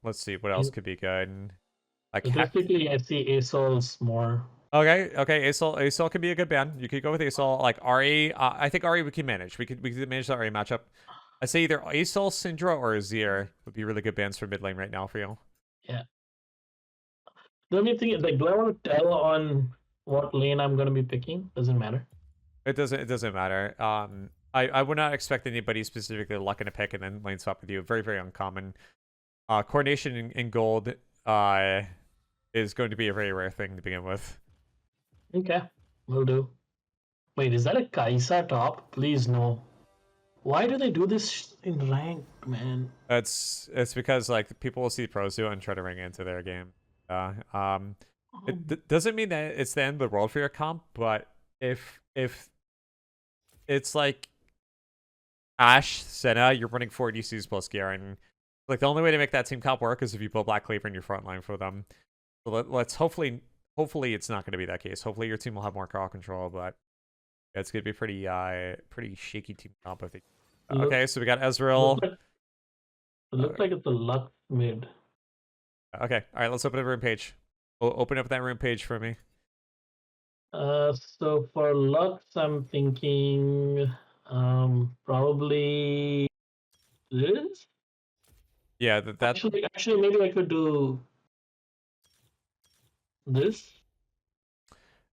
let's see what else And could be good. Like statistically, I see ASOLs more. okay, Asol could be a good band. You could go with Asol. Like Ari, I think Ari we can manage. We could manage the Ari matchup. I say either Asol, Syndra, or Azir would be really good bands for mid lane right now for you. Yeah. The only thing is, like, do I want to tell on what lane I'm going to be picking? Doesn't matter. It doesn't matter. I would not expect anybody specifically luck in a pick and then lane swap with you. Very, very uncommon. Coordination in gold is going to be a very rare thing to begin with. Okay, will do. Wait, is that a Kaisa top? Please no. Why do they do this in ranked, man? It's because like people will see pros do it and try to ring into their game. It doesn't mean that it's the end of the world for your comp, but if it's like Ashe, Senna, you're running 4 DCs plus Garen. Like the only way to make that team comp work is if you pull Black Cleaver in your front line for them. So let's hopefully it's not going to be that case. Hopefully your team will have more crowd control, but yeah, it's going to be pretty shaky team comp, I think. Look, Okay, so we got look Ezreal. like, it looks like it's a Lux mid. Okay, all right, let's open up a room page. Open up that room page for me. So for Lux, I'm thinking, probably this. Yeah, that Actually, maybe I could do this.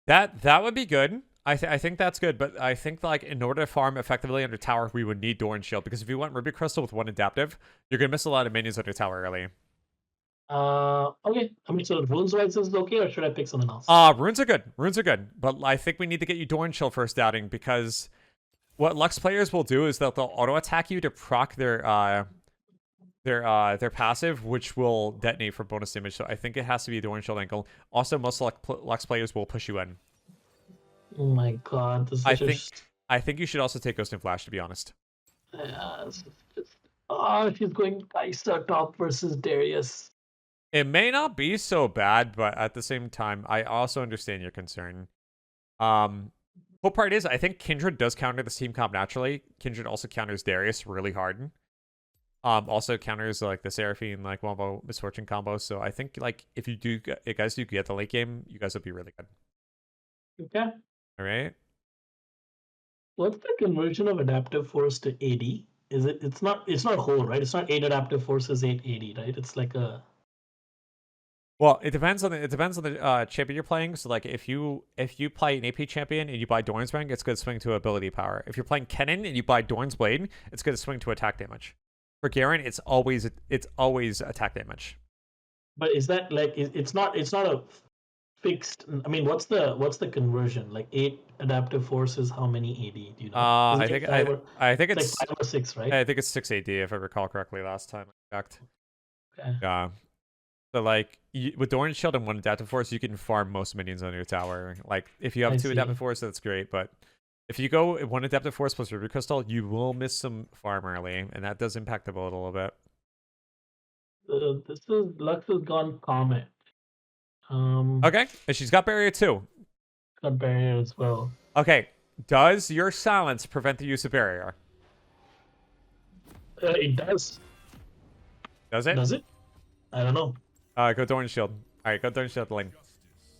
that would be good. I think that's good, but I think like in order to farm effectively under tower, we would need Door and Shield, because if you want Ruby Crystal with one adaptive, you're gonna miss a lot of minions under tower early. Okay. I mean, so runes wise is okay, or should I pick something else? Runes are good. Runes are good, but I think we need to get you Door and Shield first outing, because what Lux players will do is they'll auto attack you to proc their passive, which will detonate for bonus damage. So I think it has to be a Door and Shield angle. Also, most Lux players will push you in. Oh my god, this is I think just. I think you should also take Ghost and Flash, to be honest. This is just. Oh, she's going Kaisa top versus Darius. It may not be so bad, but at the same time, I also understand your concern. Cool part is, I think Kindred does counter this team comp naturally. Kindred also counters Darius really hard. Also counters like the Seraphine, like Wombo Misfortune combo. So I think like if you guys do get the late game, you guys will be really good. Okay. All right. What's the conversion of adaptive force to AD? Is it? It's not whole, right? It's not 8 adaptive forces, 8 AD, right? It's like a. Well, it depends on the champion you're playing. So like if you play an AP champion and you buy Dorn's Ring, it's going to swing to ability power. If you're playing Kennen and you buy Dorn's Blade, it's going to swing to attack damage. For Garen, it's always attack damage. But is that like it's not a fixed? I mean, what's the conversion? Like 8 adaptive forces, how many AD? Do you know? Is I it like think 5 or I think it's it's like 5 or 6, right? I think it's 6 AD if I recall correctly last time I checked. Okay. Yeah. So like with Dorn Shield and one adaptive force, you can farm most minions on your tower. Like if you have I two see. adaptive force, that's great. But if you go one adaptive force plus Ruby Crystal, you will miss some farm early, and that does impact the build a little bit. This is Lux has gone Comet. Okay, and she's got barrier too. Got barrier as well. Okay, does your silence prevent the use of barrier? It does. Does it? Does it? I don't know. Go Thorn Shield. All right, go Thorn Shield lane.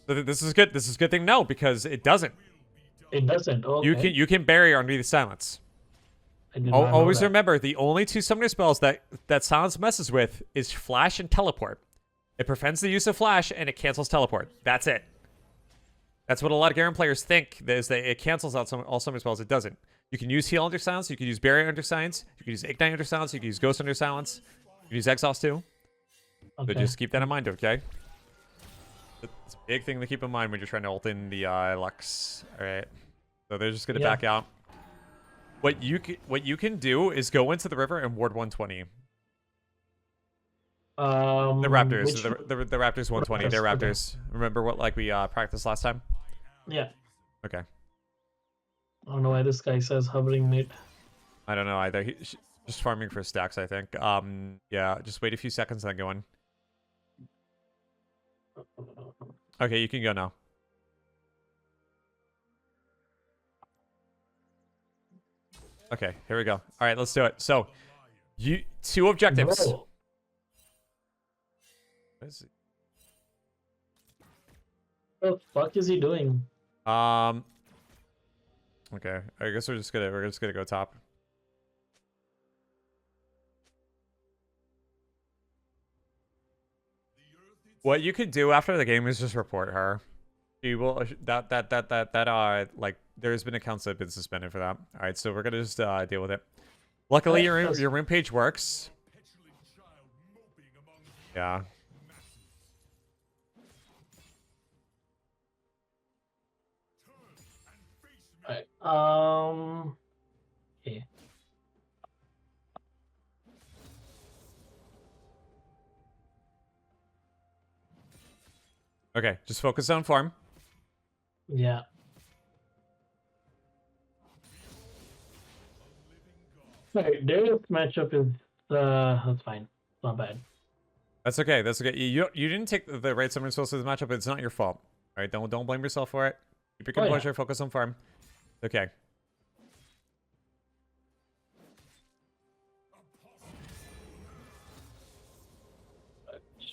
So this is good. This is a good thing. No, because it doesn't. It doesn't. Okay. You can barrier under the silence. I did not know Always that. remember the only two summoner spells that silence messes with is flash and teleport. It prevents the use of flash and it cancels teleport. That's it. That's what a lot of Garen players think, is that it cancels out all summoner spells. It doesn't. You can use heal under silence. You can use barrier under silence. You can use ignite under silence. You can use ghost under silence. You can use exhaust too. Okay. So just keep that in mind, okay? It's a big thing to keep in mind when you're trying to ult in the Lux. All right. So they're just gonna back out. What you can do is go into the river and ward 120. The Raptors, the Raptors 120. They're Raptors. Okay. Remember what we practiced last time? Yeah. Okay. I don't know why this guy says hovering mid. I don't know either. He's just farming for stacks, I think. Yeah. Just wait a few seconds and then go in. Okay, you can go now. Okay, here we go. All right, let's do it. So, two objectives. Bro. What is it? What the fuck is he doing? Okay, I guess we're just gonna go top. What you could do after the game is just report her. She will there's been accounts that have been suspended for that. All right, so we're gonna just deal with it. Luckily, your room page works. Yeah. Alright. Okay. Okay, just focus on farm. Yeah. Alright, Darius matchup is that's fine. It's not bad. That's okay. That's okay. You didn't take the right summon spells to the matchup. It's not your fault. All right, don't blame yourself for it. Keep your composure. Focus on farm. Okay.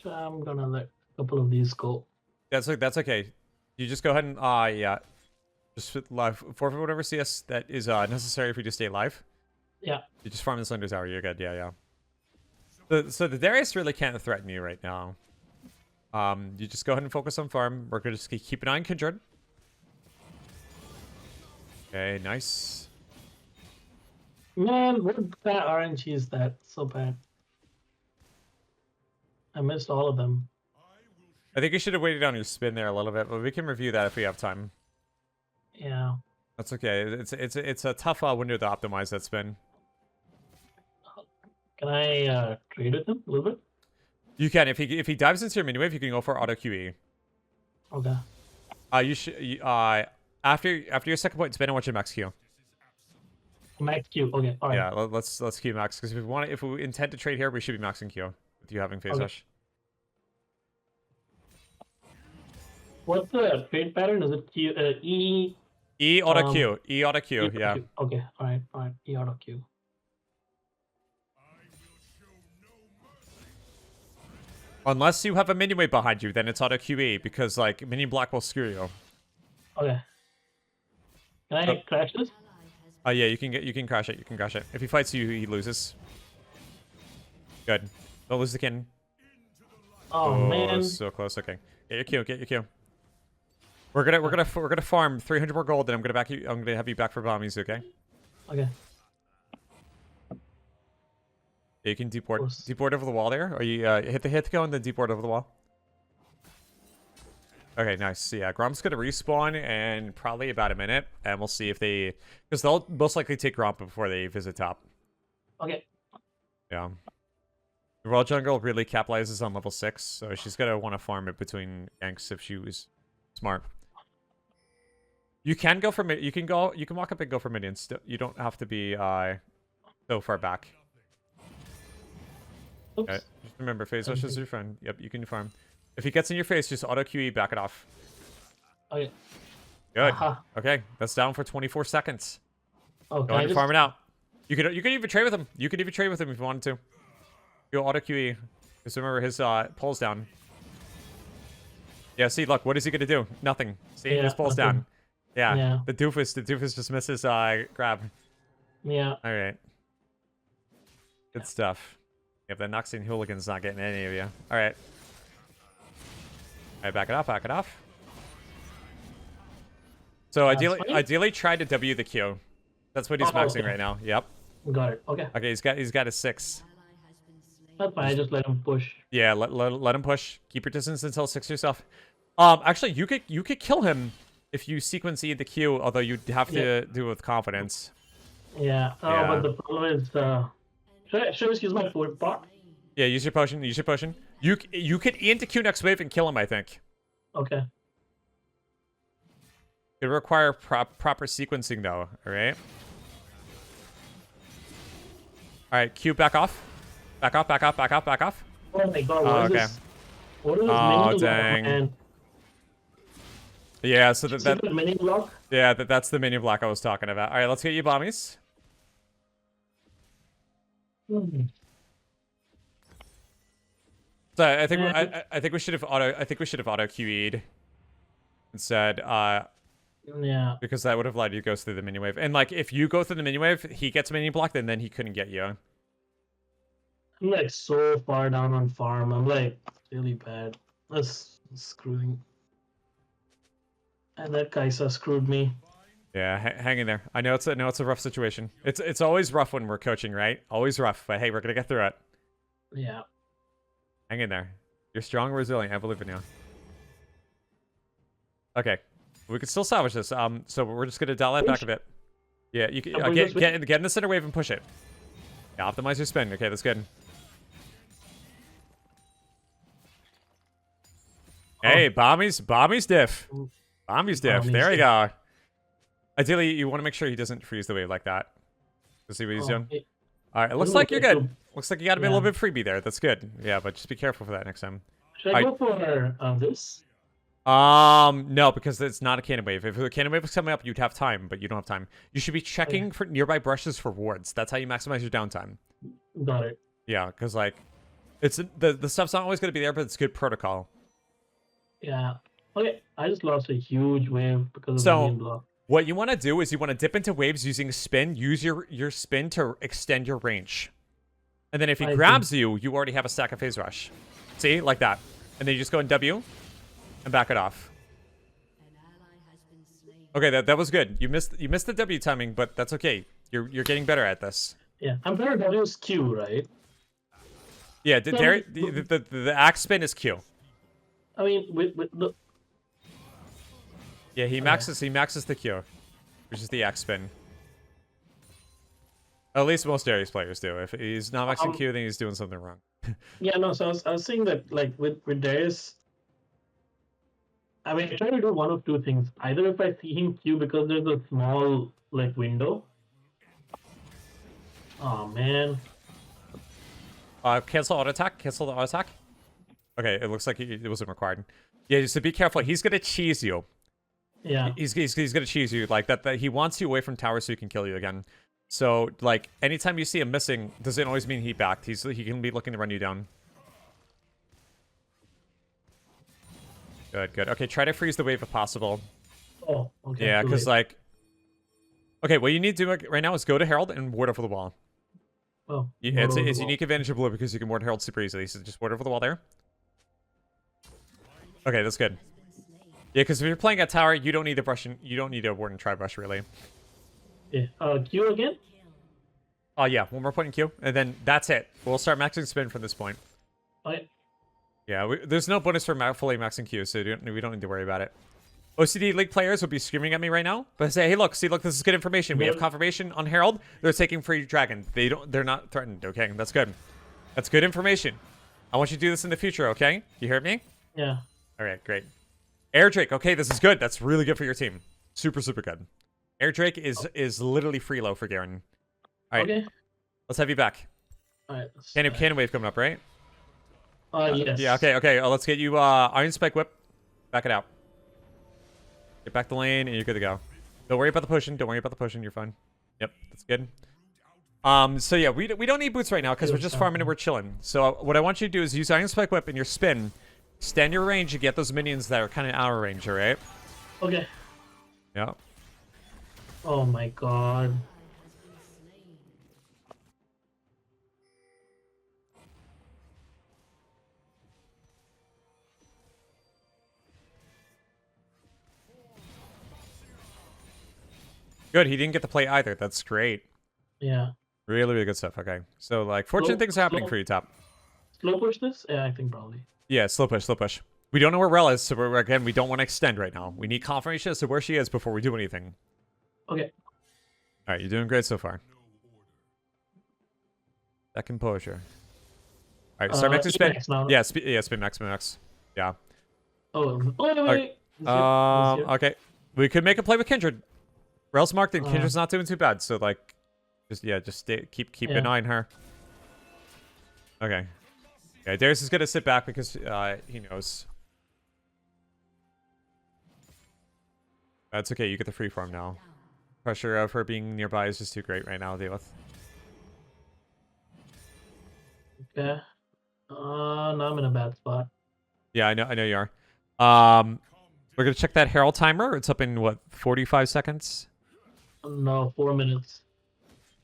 I'm gonna let a couple of these go. That's okay. You just go ahead and yeah, just forfeit whatever CS that is necessary for you to stay alive. Yeah. You just farm the Slender Tower. You're good. Yeah. So the Darius really can't threaten you right now. You just go ahead and focus on farm. We're gonna just keep an eye on Kindred. Okay, nice. Man, what bad RNG is that? So bad. I missed all of them. I think you should have waited on your spin there a little bit, but we can review that if we have time. Yeah. That's okay. It's a tough window to optimize that spin. Can I trade with him a little bit? You can if he dives into your mini wave, you can go for auto QE. Okay. You should after your second point spin, I want you to max Q. Max Q. Okay. All right. Yeah, let's Q max because if we intend to trade here, we should be maxing Q with you having phase rush. What's the trade pattern? Is it Q E? E auto Q. E auto Q. Yeah. Q. Okay. All right. E auto Q. Unless you have a minion wave behind you, then it's auto QE because minion block will screw you. Okay. Can I crash this? Yeah, you can crash it. You can crash it. If he fights you, he loses. Good. Don't lose the cannon. Oh man. So close. Okay. Get your Q. Get your Q. We're gonna farm 300 more gold, and I'm gonna have you back for bombies. Okay. Okay. Yeah, you can deep board over the wall there, or you hit the go and then deep board over the wall. Okay, nice. So yeah, Gromp's gonna respawn in probably about a minute, and we'll see if because they'll most likely take Gromp before they visit top. Okay. Yeah. The Royal Jungle really capitalizes on level 6, so she's gonna want to farm it between ganks if she was smart. You can go for you can walk up and go for minions. You don't have to be so far back. Oops. Okay. Just remember, phase rush is your friend. Yep, you can farm. If he gets in your face, just auto QE, back it off. Okay. Good. Aha. Okay, that's down for 24 seconds. Oh, Go can ahead I and just... farm it out. You could even trade with him. You could even trade with him if you wanted to. Go auto QE. Just remember his pulls down. Yeah, see, look, what is he gonna do? Nothing. See, Yeah, his pulls nothing. down. Yeah, Yeah. the doofus just misses grab. Yeah. All right. Good stuff. Yep, that Noxian Hooligan's not getting any of you. All right. All right, back it off, back it off. So ideally try to W the Q. That's what he's maxing okay. right now. Yep. Got it. Okay. Okay, he's got a 6. That's fine. I just let him push. Yeah, let him push. Keep your distance until 6 yourself. Actually, you could kill him if you sequence E the Q, although you'd have to do it with confidence. Yeah. Oh, Yeah. but the problem is, should I just use my forward part? Yeah, use your potion. Use your potion. You could E into Q next wave and kill him, I think. Okay. It would require proper sequencing, though. All right. All right, Q back off. Back off, back off, back off, back off. Oh my god, what is okay. this? What is this Oh, mini dang. block, man? Yeah, so that mini block? yeah, that's the minion block I was talking about. All right, let's get you bombies. So I think I think we should have auto QE'd instead. Yeah. Because that would have allowed you to go through the minion wave. And like if you go through the minion wave, he gets minion blocked, and then he couldn't get you. I'm like so far down on farm. I'm like really bad. That's screwing. And that Kaisa screwed me. Yeah, hang in there. I know it's a rough situation. It's always rough when we're coaching, right? Always rough, but hey, we're gonna get through it. Yeah. Hang in there. You're strong and resilient. I believe in you. Okay, we can still salvage this. So we're just gonna dial that back a bit. Yeah, you can get in the center wave and push it. Yeah, optimize your spin. Okay, that's good. Hey, Bomby's diff. Bomby's diff. There we go. Ideally, you want to make sure he doesn't freeze the wave like that. To see what he's doing. All right, it looks like you're good. Looks like you got to be a little bit freebie there. That's good. Yeah, but just be careful for that next time. Should I go for this? No, because it's not a cannon wave. If the cannon wave was coming up, you'd have time, but you don't have time. You should be checking for nearby brushes for wards. That's how you maximize your downtime. Got it. Yeah, because like, it's the stuff's not always going to be there, but it's good protocol. Yeah. Okay, I just lost a huge wave because of the main block. What you want to do is you want to dip into waves using spin. Use your spin to extend your range. And then if he grabs you, you already have a stack of phase rush. See? Like that. And then you just go in W and back it off. Okay, that was good. You missed the W timing, but that's okay. You're getting better at this. Yeah, I'm better W's Q, right? Yeah, the axe spin is Q. I mean, with the... Yeah, he maxes the Q, which is the axe spin. At least most Darius players do. If he's not maxing Q, then he's doing something wrong. Yeah, no. So I was saying that like with Darius, I mean, I try to do one of two things. Either if I see him Q because there's a small like window. Oh man. Cancel auto attack. Cancel the auto attack. Okay, it looks like it wasn't required. Yeah, just to be careful. He's gonna cheese you. Yeah. He's gonna cheese you like that. He wants you away from tower so he can kill you again. So like anytime you see him missing, doesn't always mean he backed. He can be looking to run you down. Good. Okay, try to freeze the wave if possible. Oh, okay. Yeah, because like, okay, what you need to do right now is go to Herald and ward over the wall. Oh. Yeah, it's unique advantage of blue because you can ward Herald super easily. So just ward over the wall there. Okay, that's good. Yeah, because if you're playing at tower, you don't need the brush. You don't need a ward and try brush really. Yeah. Q again? Oh yeah, one more point in Q, and then that's it. We'll start maxing spin from this point. Okay. Yeah, there's no bonus for fully maxing Q, so we don't need to worry about it. OCD League players would be screaming at me right now, but I say, hey, look, this is good information. We have confirmation on Herald. They're taking free dragon. They're not threatened. Okay, that's good. That's good information. I want you to do this in the future. Okay, you heard me? Yeah. All right, great. Air Drake. Okay, this is good. That's really good for your team. Super good. Air Drake is literally free low for Garen. All right, Okay. let's have you back. Alright. Cannon wave coming up, right? Yes. Yeah, okay. Let's get you Iron Spike Whip. Back it out. Get back the lane, and you're good to go. Don't worry about the pushing. You're fine. Yep, that's good. So yeah, we don't need boots right now because we're just farming and we're chilling. So what I want you to do is use Iron Spike Whip in your spin, extend your range, and get those minions that are kind of out of range, all right? Okay. Yeah. Oh my god. Good, he didn't get to play either. That's great. Yeah. Really, really good stuff. Okay. So, like, fortunate things are happening for you, top. Slow push this? Yeah, I think probably. Yeah, slow push. We don't know where Rel is, so again, we don't want to extend right now. We need confirmation as to where she is before we do anything. Okay. All right, you're doing great so far. That composure. All right, start max and spin. Yeah, spin max. Yeah. Oh, wait. Okay. We could make a play with Kindred. Rel's marked and Kindred's not doing too bad, so like, just stay, keep an eye on her. Okay. Yeah, Darius is gonna sit back because he knows. That's okay. You get the free farm now. Pressure of her being nearby is just too great right now to deal with. Okay. Now I'm in a bad spot. Yeah, I know you are. We're gonna check that Herald timer. It's up in what, 45 seconds? No, 4 minutes.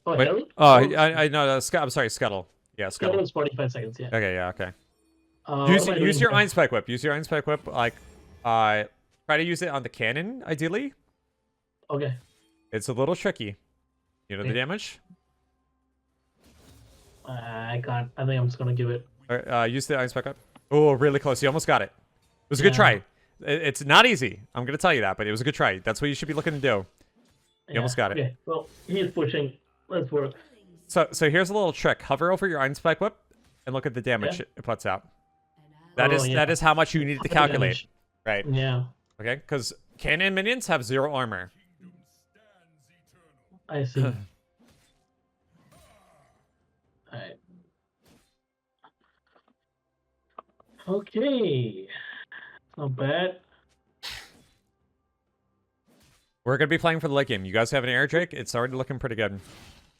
Oh, Wait, Herald? I know. I'm sorry, Scuttle. Yeah, Scuttle. Scuttle is 45 seconds. Yeah. Okay, yeah, okay. Use Use your Iron Spike Whip. Use your Iron Spike Whip. Like, try to use it on the cannon, ideally. Okay. It's a little tricky. You know the damage? I can't. I think I'm just gonna give it. Use the Iron Spike Whip. Oh, really close. You almost got it. It was a good try. It's not easy. I'm gonna tell you that, but it was a good try. That's what you should be looking to do. You almost got it. Okay. Well, he's pushing. Let's work. So here's a little trick. Hover over your Iron Spike Whip and look at the damage it puts out. That is how much you need to calculate. Right. Yeah. Okay, because cannon minions have 0 armor. I see. Alright. Okay. Not bad. We're going to be playing for the late game. You guys have an Air Drake? It's already looking pretty good.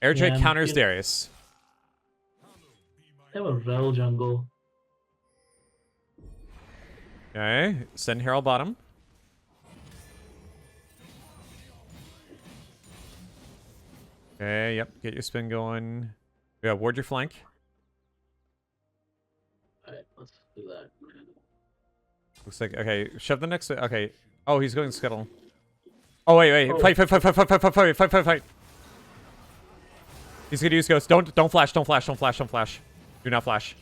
Air Drake counters Darius. They have a Rel jungle. Okay, send Herald bottom. Okay, yep, get your spin going. Yeah, ward your flank. Alright, let's do that. Looks like, okay, shove the next, okay. Oh, he's going Scuttle. Oh, wait, fight. He's gonna use Ghost. Don't flash. Do not flash.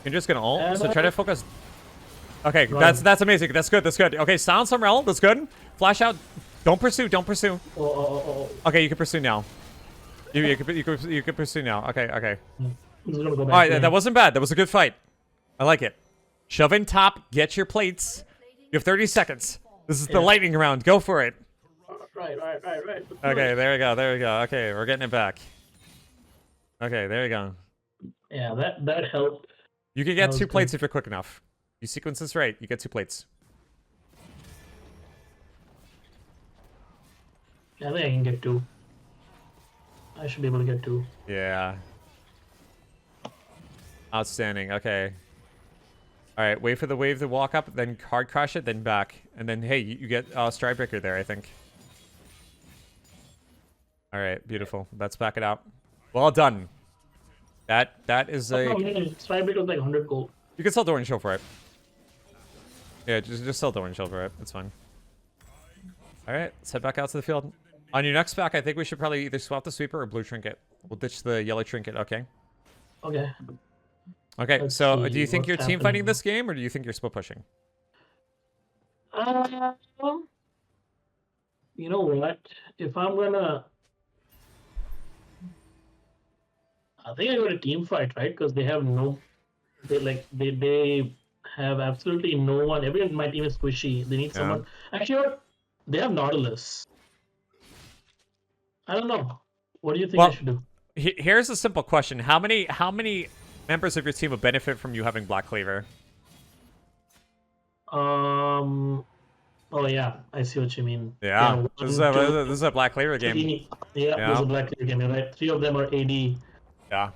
You're just gonna ult, so try to focus. Okay, that's amazing. That's good. Okay, silence some Rel. That's good. Flash out. Don't pursue. Oh. Okay, you can pursue now. You can pursue now. Okay. I'm just gonna go back. All right, that wasn't bad. That was a good fight. I like it. Shove in top. Get your plates. You have 30 seconds. This is the lightning round. Go for it. Right. Okay, there we go. Okay, we're getting it back. Okay, there we go. Yeah, that helped. You can get 2 plates if you're quick enough. You sequence this right, you get 2 plates. Yeah, I think I can get 2. I should be able to get 2. Yeah. Outstanding. Okay. All right, wait for the wave to walk up, then hard crash it, then back. And then, hey, you get Stridebreaker there, I think. All right, beautiful. Let's back it out. Well done. That is a... Stridebreaker was like 100 gold. You can sell Door and Shield for it. Yeah, just sell Door and Shield for it. That's fine. All right, let's head back out to the field. On your next back, I think we should probably either swap the sweeper or blue trinket. We'll ditch the yellow trinket, okay? Okay. Okay, Let's so see do you think you're what's team fighting happening. this game, or do you think you're split pushing? You know what? If I'm gonna... I think I go to team fight, right? Because they have no... They have absolutely no one. Everyone in my team is squishy. They need someone... Actually, what? They have Nautilus. I don't know. What do you think I Well, should do? here's a simple question: how many members of your team would benefit from you having Black Cleaver? Um. Oh yeah, I see what you mean. Yeah, Yeah, this is one, two, this is a Black Cleaver game. three. Yeah, there's Yeah, a black clear game. You're right. 3 of them are AD. yeah.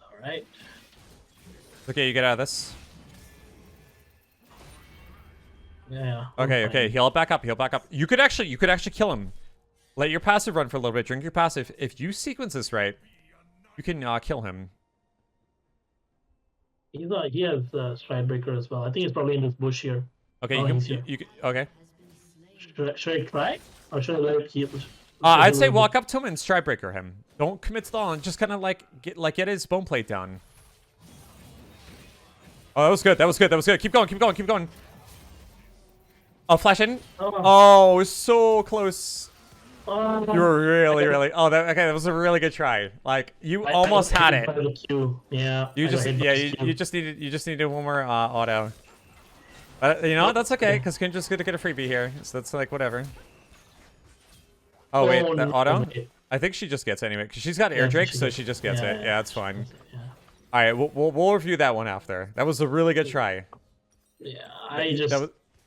All right. Okay, you get out of this. Yeah. Okay, okay. Heal back up. Heal back up. You could actually kill him. Let your passive run for a little bit. Drink your passive. If you sequence this right, you can kill him. He has stride breaker as well. I think he's probably in this bush here. Okay, Oh, you he's can. here. Okay. Should I try, or should I let it keep? I'd say walk up to him and stride breaker him. Don't commit stall and just kind of like get his bone plate down. Oh, that was good. That was good. That was good. Keep going. Keep going. Keep going. Oh, flash in. Oh, so close. You were really. Oh, okay. That was a really good try. Like you almost had it. Yeah. You just needed one more auto. But you know that's okay because Kendra's gonna get a freebie here, so that's like whatever. Oh wait, that auto? I think she just gets it anyway because she's got air drake, so she just gets it. Yeah, that's fine. All right, we'll review that one after. That was a really good try. Yeah,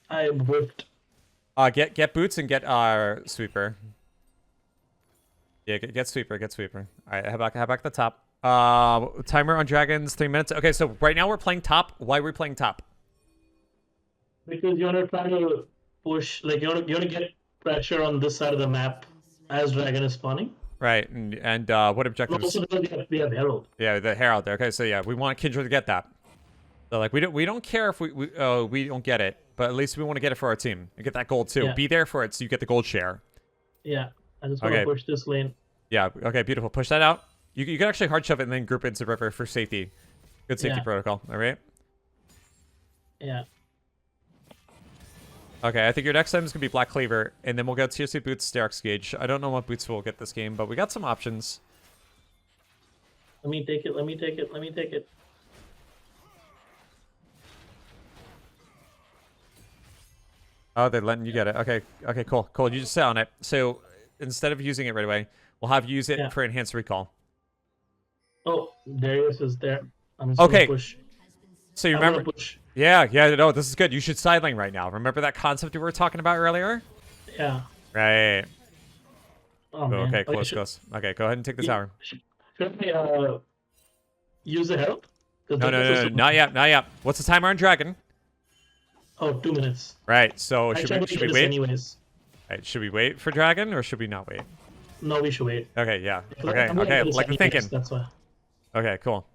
I whipped. Get boots and get sweeper. Yeah, get sweeper, get sweeper. All right, head back to the top. Timer on dragons 3 minutes. Okay, so right now we're playing top. Why are we playing top? Because you want to try to push, like you want to get pressure on this side of the map as dragon is spawning. Right, and what objectives? Also because we have herald. Yeah, the herald there. Okay, so yeah, we want Kindred to get that. So like we don't care if we don't get it, but at least we want to get it for our team and get that gold too. Yeah. Be there for it so you get the gold share. Yeah, I just want to push this lane. Yeah. Okay. Beautiful. Push that out. You can actually hard shove it and then group into river for safety. Good safety protocol. All right. Yeah. Okay, I think your next item is going to be Black Cleaver, and then we'll go TSC Boots, Sterak's Gauge. I don't know what boots we'll get this game, but we got some options. Let me take it. Oh, they're letting you get it. Okay, cool. You just sit on it. So instead of using it right away, we'll have you use it for enhanced recall. Oh, Darius is there. I'm just gonna push. So you remember... Yeah, no, this is good. You should side lane right now. Remember that concept we were talking about earlier? Yeah. Right. Oh, man. Okay, close. Okay, go ahead and take the tower. Should I use the herald? No, not yet. What's the timer on dragon? Oh, 2 minutes. Right, so should we wait? Anyways. Right, should we wait for dragon or should we not wait? No, we should wait. Okay, yeah. Okay, like the thinking. That's why. Okay, cool.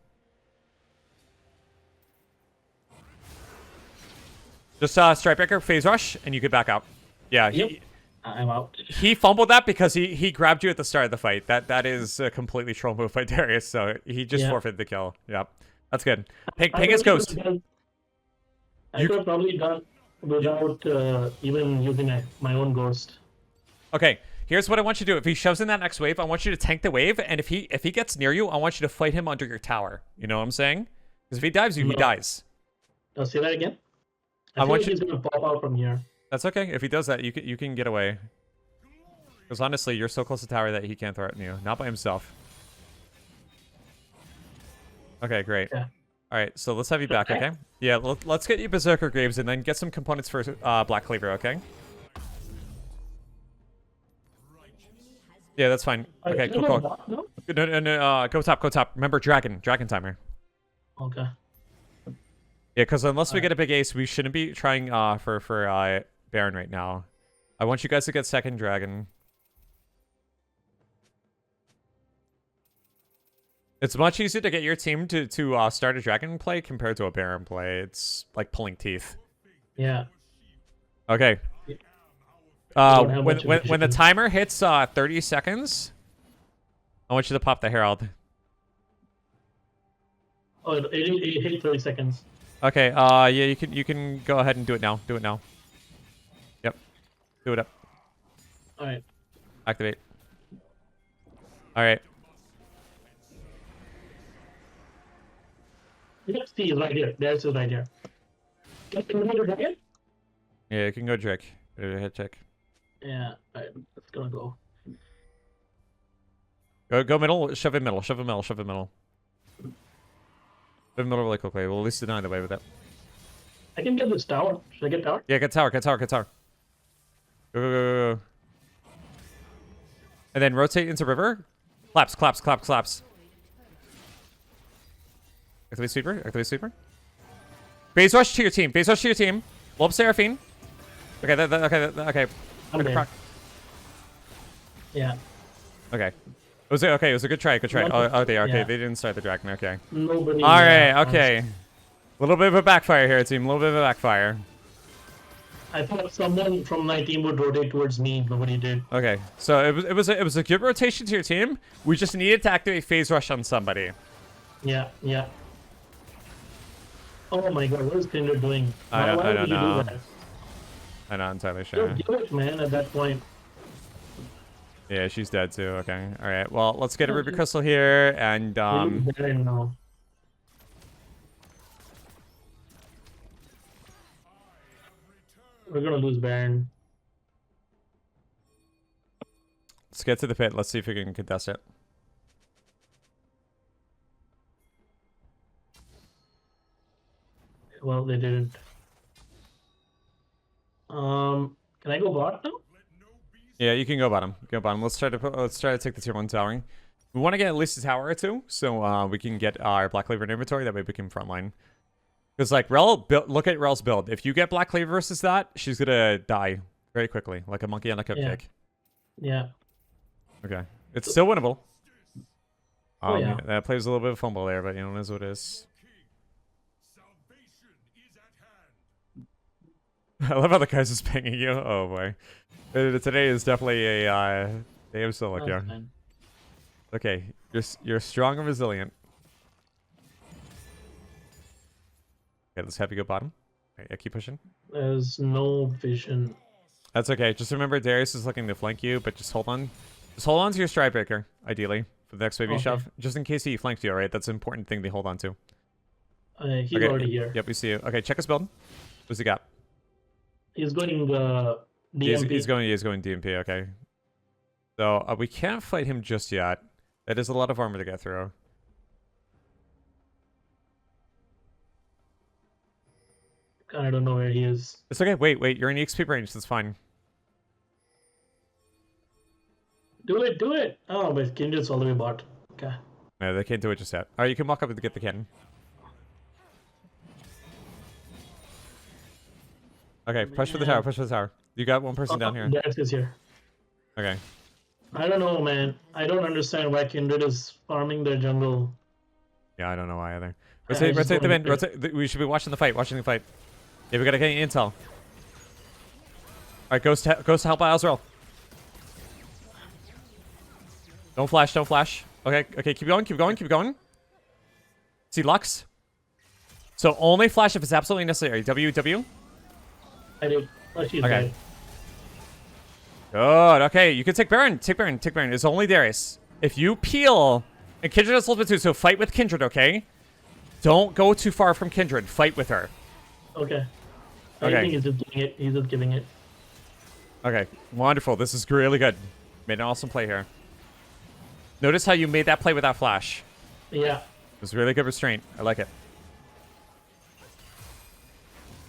Just Stripebreaker, phase rush, and you could back out. Yeah, I'm out. He fumbled that because he grabbed you at the start of the fight. That is a completely troll move by Darius, so he just forfeited the kill. Yep. That's good. Ping his ghost. I could have probably done without even using my own ghost. Okay, here's what I want you to do. If he shoves in that next wave, I want you to tank the wave, and if he gets near you, I want you to fight him under your tower. You know what I'm saying? Because if he dives you, he dies. I'll say that again. I want he's gonna pop out from here. That's okay. If he does that, you can get away. Because honestly, you're so close to tower that he can't threaten you. Not by himself. Okay, great. Yeah. All right, so let's have you back, okay? Yeah, let's get you Berserker Graves and then get some components for Black Cleaver, okay? Yeah, that's fine. Okay, cool. No, go top. Remember, dragon timer. Okay. Yeah, because unless we get a big ace, we shouldn't be trying for Baron right now. I want you guys to get second dragon. It's much easier to get your team to start a dragon play compared to a Baron play. It's like pulling teeth. Yeah. Okay. When the timer hits 30 seconds, I want you to pop the Herald. Oh, it hit 30 seconds. Okay, yeah, you can go ahead and do it now. Yep. Do it up. Alright. Activate. Alright. Yep, see, is right here. There's right here. Can you do it again? Yeah, you can go Drake. Hit check. Yeah, alright, it's gonna go. Go middle, shove it middle, shove it middle, shove it middle. Shove it middle really quickly. We'll at least deny the way with it. I can get this tower. Should I get tower? Yeah, get tower, get tower, get tower. Go, go, go, go, go. And then rotate into river. Claps, claps, claps, claps. Activate sweeper, activate sweeper. Phase rush to your team, phase rush to your team. Blow up Seraphine. Okay, okay. I'm dead. Yeah. Okay. Okay, it was a good try, good try. Oh, they are. Okay, Yeah. they didn't start the dragon, okay. Nobody. Alright, okay. A little bit of a backfire here, team. A little bit of a backfire. I thought someone from my team would rotate towards me. Nobody did. Okay, so it was a good rotation to your team. We just needed to activate phase rush on somebody. Yeah, yeah. Oh my god, what is Kindred doing? I don't would you know. do that? I'm not entirely sure. Just do it, man, at that point. Yeah, she's dead too. Okay, all right. Well, let's get a ruby crystal here, and Better now. We're gonna lose Baron. let's get to the pit. Let's see if we can contest it. Well, they didn't. Can I go bot now? Yeah, you can go bottom. Go bottom. Let's try to take the tier 1 towering. We want to get at least a tower or two, so we can get our Black Cleaver in inventory. That way we can frontline. Because like look at Rel's build. If you get Black Cleaver versus that, she's gonna die very quickly, like a monkey on a cupcake. Yeah. Okay, it's still winnable. Oh, yeah. That plays a little bit of fumble there, but you know, it is what it is. I love how the Kaisa's pinging you. Oh boy, today is definitely a day of solo here. Okay, you're strong and resilient. Okay, let's have you go bottom. Okay, yeah, keep pushing. There's no vision. That's okay. Just remember Darius is looking to flank you, but just hold on. Just hold on to your stride breaker, ideally, for the next wave you shove. Just in case he flanks you, alright? That's an important thing to hold on to. He's already here. Yep, we see you. Okay, check his build. What's he got? He's going DMP. He's going DMP, okay. So we can't fight him just yet. That is a lot of armor to get through. I don't know where he is. It's okay. Wait. You're in EXP range. That's fine. Do it. Oh, but Kindred's all the way bot. Okay. No, they can't do it just yet. Alright, you can walk up to get the cannon. Okay, push for the tower. Push for the tower. You got one person down here. Darius is here. Okay. I don't know, man. I don't understand why Kindred is farming their jungle. Yeah, I don't know why either. Rotate them in. We should be watching the fight. Yeah, we gotta get intel. Alright, goes to help out Azrael. Don't flash. Okay, keep going. See Lux? So only flash if it's absolutely necessary. W. I did. Oh, she's Okay. dead. Good. Okay, you can take Baron. Take Baron. It's only Darius. If you peel, and Kindred has ultimate too, so fight with Kindred, okay? Don't go too far from Kindred. Fight with her. Okay. I think he's just doing it. He's just giving it. Okay, wonderful. This is really good. Made an awesome play here. Notice how you made that play without flash. Yeah. It was really good restraint. I like it.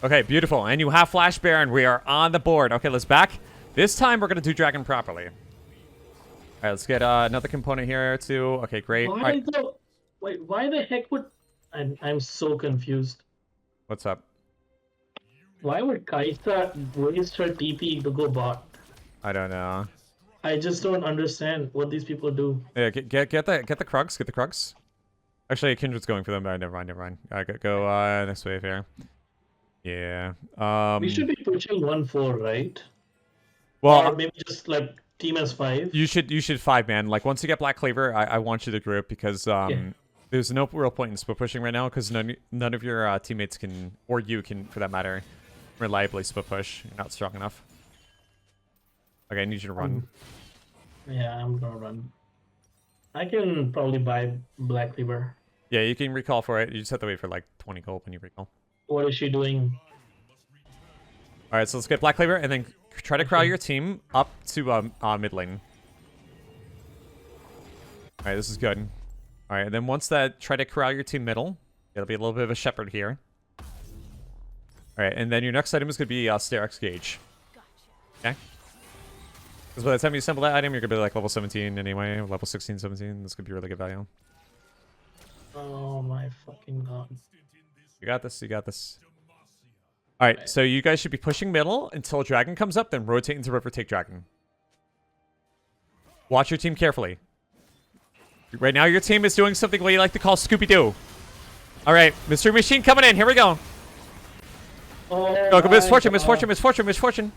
Okay, beautiful. And you have Flash Baron. We are on the board. Okay, let's back. This time we're going to do Dragon properly. All right, let's get another component here too. Okay, great. Why the heck would... I'm so confused. What's up? Why would Kaisa waste her TP to go bot? I don't know. I just don't understand what these people do. Yeah, get the Krugs. Get the Krugs. Actually, Kindred's going for them. Never mind. Go next wave here. Yeah. We should be pushing 1-4, right? Well, or maybe just like team as 5. You should 5-man. Like once you get Black Cleaver, I want you to group because there's no real point in split pushing right now because none of your teammates can, or you can for that matter, reliably split push. You're not strong enough. Okay, I need you to run. Yeah, I'm gonna run. I can probably buy Black Cleaver. Yeah, you can recall for it. You just have to wait for like 20 gold when you recall. What is she doing? All right, so let's get Black Cleaver and then try to corral your team up to mid lane. All right, this is good. All right, and then once that, try to corral your team middle. It'll be a little bit of a shepherd here. All right, and then your next item is going to be Sterak's Gauge. Okay? Because by the time you assemble that item, you're going to be like level 17 anyway. Level 16, 17. This could be really good value. Oh my fucking god. You got this. You got this. All right, so you guys should be pushing middle until a dragon comes up, then rotate into river, take dragon. Watch your team carefully. Right now, your team is doing something we like to call Scooby-Doo. All right, Mystery Machine coming in. Here we go. Oh, Go, misfortune, misfortune, misfortune, misfortune.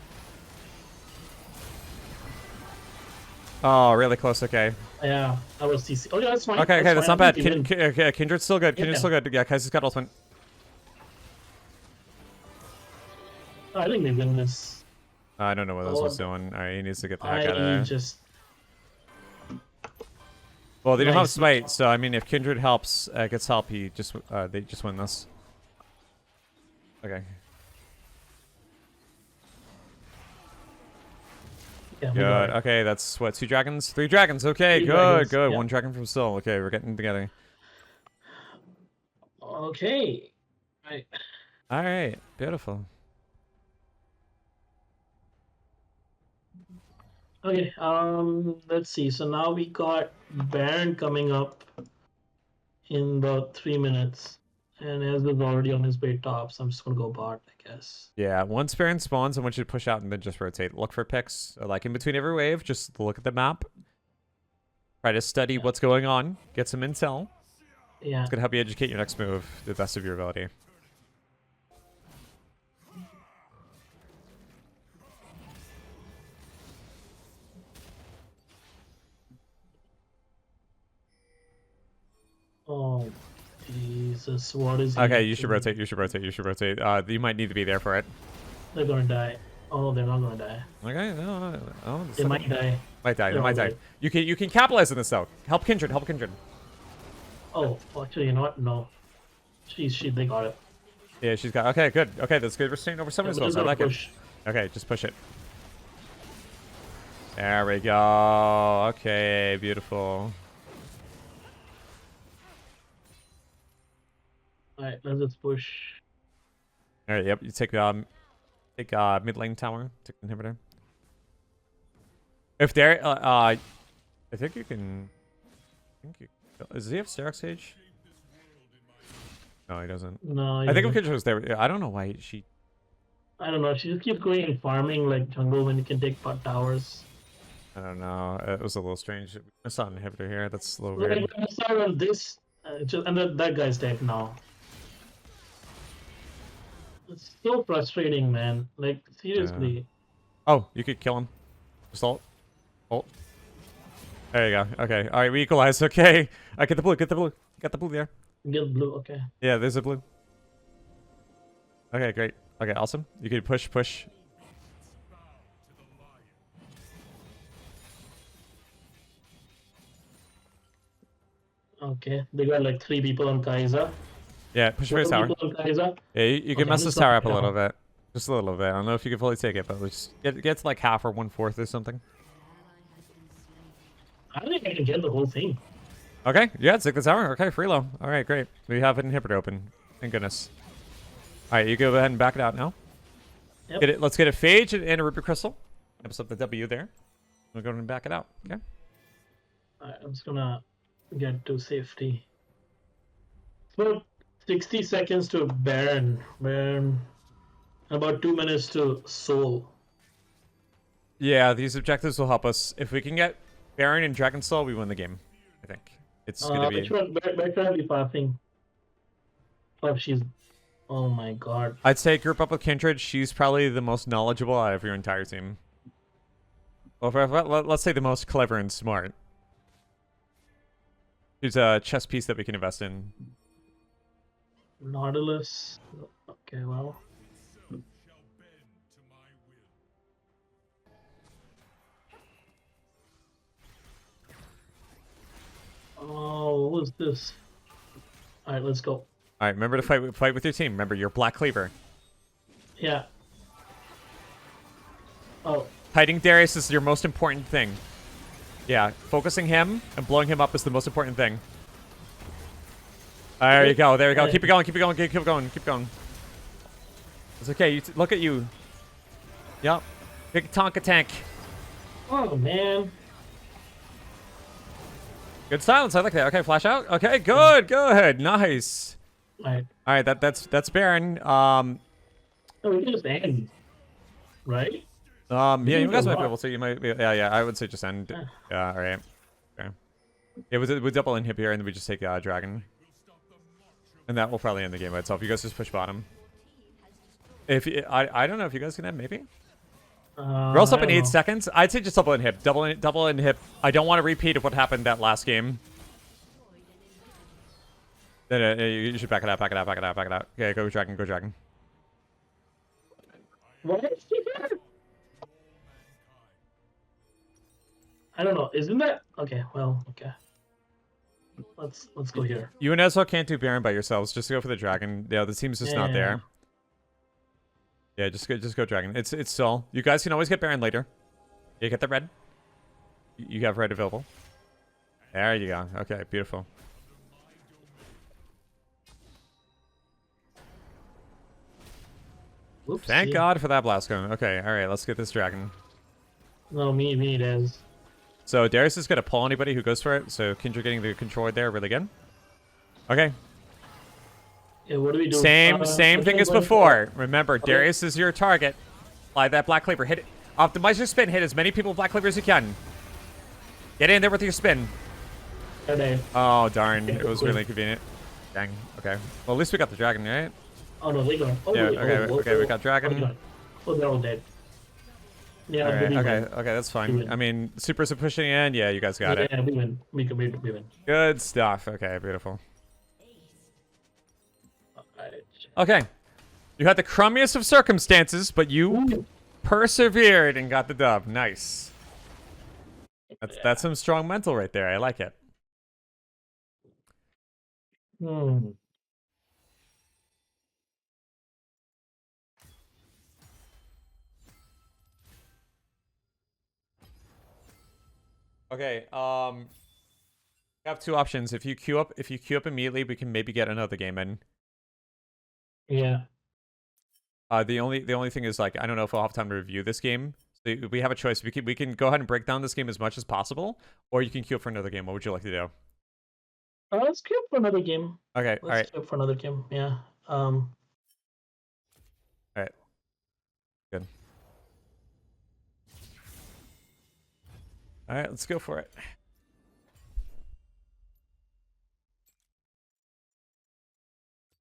Oh, really close. Okay. Yeah, I was CC. Oh, yeah, that's fine. Okay, okay, that's not bad. Even... Kindred's still good. Kindred's still good. Yeah, Kaisa's got ultimate. I think they win this. I don't know what this was doing. All right, he needs to get the heck out of there. Just... Well, they don't have smite, so I mean, if Kindred helps, gets help, they just win this. Okay. Yeah, good. Okay, that's what, 2 dragons? 3 dragons. Okay, Three good, dragons, good. yeah. 1 dragon from still. Okay, we're getting together. Okay. Right. All right, beautiful. Okay, let's see. So now we got Baron coming up in about 3 minutes. And Ez is already on his way top, so I'm just gonna go bot, I guess. Yeah, once Baron spawns, I want you to push out and then just rotate. Look for picks, like in between every wave. Just look at the map. Try to study what's going on. Get some intel. Yeah. It's gonna help you educate your next move to the best of your ability. Oh, Jesus, what is he Okay, you should doing? rotate. You should rotate. You should rotate. You might need to be there for it. They're gonna die. Oh, they're not gonna die. Okay, no, oh, They might die. Might die. They They're might die. alright. You can capitalize on this though. Help Kindred. Help Kindred. Oh, actually, you know what? No. They got it. Yeah, she's got. Okay, good. Okay, that's good. We're staying over some Yeah, of we're those. just I gonna like push. it. Okay, just push it. There we go. Okay, beautiful. Alright, let's just push. All right. Yep. You take mid lane tower. Take the inhibitor. If they're I think you can. Does he have Sterak's Sage? No, he doesn't. No, I think if Kindred was there, I don't know why she. I don't know. She just keeps going and farming like jungle when you can take pot towers. I don't know. It was a little strange. I saw an inhibitor here. That's a little Like, weird. I saw on this, and that guy's dead now. It's so frustrating, man. Like, seriously. Oh, you could kill him. Just ult. Ult. There you go. Okay. All right, we equalize. Okay. I get the blue. Get the blue. Got the blue there. Get blue, okay. Yeah, there's a blue. Okay, great. Okay, awesome. You could push. Okay, they got like 3 people on Kaisa. Yeah, push for his tower. People on Kaisa. Yeah, you can Okay, mess I'm this just tower up a gonna- little bit. Just a little bit. I don't know if you can fully take it, but just get to like half or 1/4 or something. I don't think I can get the whole thing. Okay, yeah, take the tower. Okay, free low. All right, great. We have an inhibitor open. Thank goodness. All right, you go ahead and back it out now. Yep. Get it. Let's get a Phage and a Ruby Crystal. Amps up the W there. We'll go and back it out. Okay. Alright, I'm just gonna get to safety. About 60 seconds to Baron. About 2 minutes to Soul. Yeah, these objectives will help us. If we can get Baron and Dragon Soul, we win the game. I think it's gonna be. Which one? Where can I be passing? Oh, she's. Oh my god. I'd say group up with Kindred. She's probably the most knowledgeable out of your entire team. Well, let's say the most clever and smart. She's a chess piece that we can invest in. Nautilus. Okay, well. Oh, what was this? Alright, let's go. All right, remember to fight with your team. Remember, you're Black Cleaver. Yeah. Oh, Kiting Darius is your most important thing. Yeah, focusing him and blowing him up is the most important thing. There you go. There you go. Keep it going. Keep it going. Keep it going. Keep going. It's okay. Look at you. Yep. Big Tonka tank. oh man. Good silence. I like that. Okay, flash out. Okay, good. Good. Nice. Right. All right. That's Baron. Oh, we can just end, right? Yeah, you guys might be able to. You might. Yeah. I would say just end. Yeah. All right. Okay. Yeah, we double inhib here, and then we just take Dragon, and that will probably end the game by itself. You guys just push bottom. If I don't know if you guys can end, maybe. We're also up in 8 seconds. I'd say just double inhib. Double inhib. I don't want to repeat of what happened that last game. Then you should back it out. Back it out. Back it out. Back it out. Okay, go Dragon. Go Dragon. What is she here? I don't know. Isn't that okay? Well, okay. Let's go here. You and Ezra can't do Baron by yourselves. Just go for the Dragon. Yeah, the team's just not there. Yeah, just go Dragon. It's still. You guys can always get Baron later. You get the red. You have red available. There you go. Okay, beautiful. Whoopsie. Thank God for that blast gun. Okay, all right, let's get this Dragon. No, me it is. So Darius is gonna pull anybody who goes for it. So Kindred getting the control there really good. Okay. Yeah, what do we do? Same thing as before. Remember, Darius is your target. Apply that Black Cleaver. Hit it. Optimize your spin. Hit as many people with Black Cleaver as you can. Get in there with your spin. Okay. Oh, darn. It was really inconvenient. Dang. Okay. Well, at least we got the Dragon, right? Oh, no, they go. Oh, Yeah, wait, okay, we got Dragon. Oh, they're all dead. Yeah, All right, okay, that's fine. I mean, supers are pushing in. Yeah, you guys got it. Yeah, we win. We win. Good stuff. Okay, beautiful. Alright. Okay. You had the crummiest of circumstances, but you persevered and got the dub. Nice. That's some strong mental right there. I like it. Okay, we have two options. If you queue up immediately, we can maybe get another game in. Yeah. The only thing is, like, I don't know if we'll have time to review this game. So we have a choice. We can go ahead and break down this game as much as possible, or you can queue up for another game. What would you like to do? Let's queue up for another game. Okay, all right. Let's queue up for another game. Yeah. All right. Good. All right, let's go for it.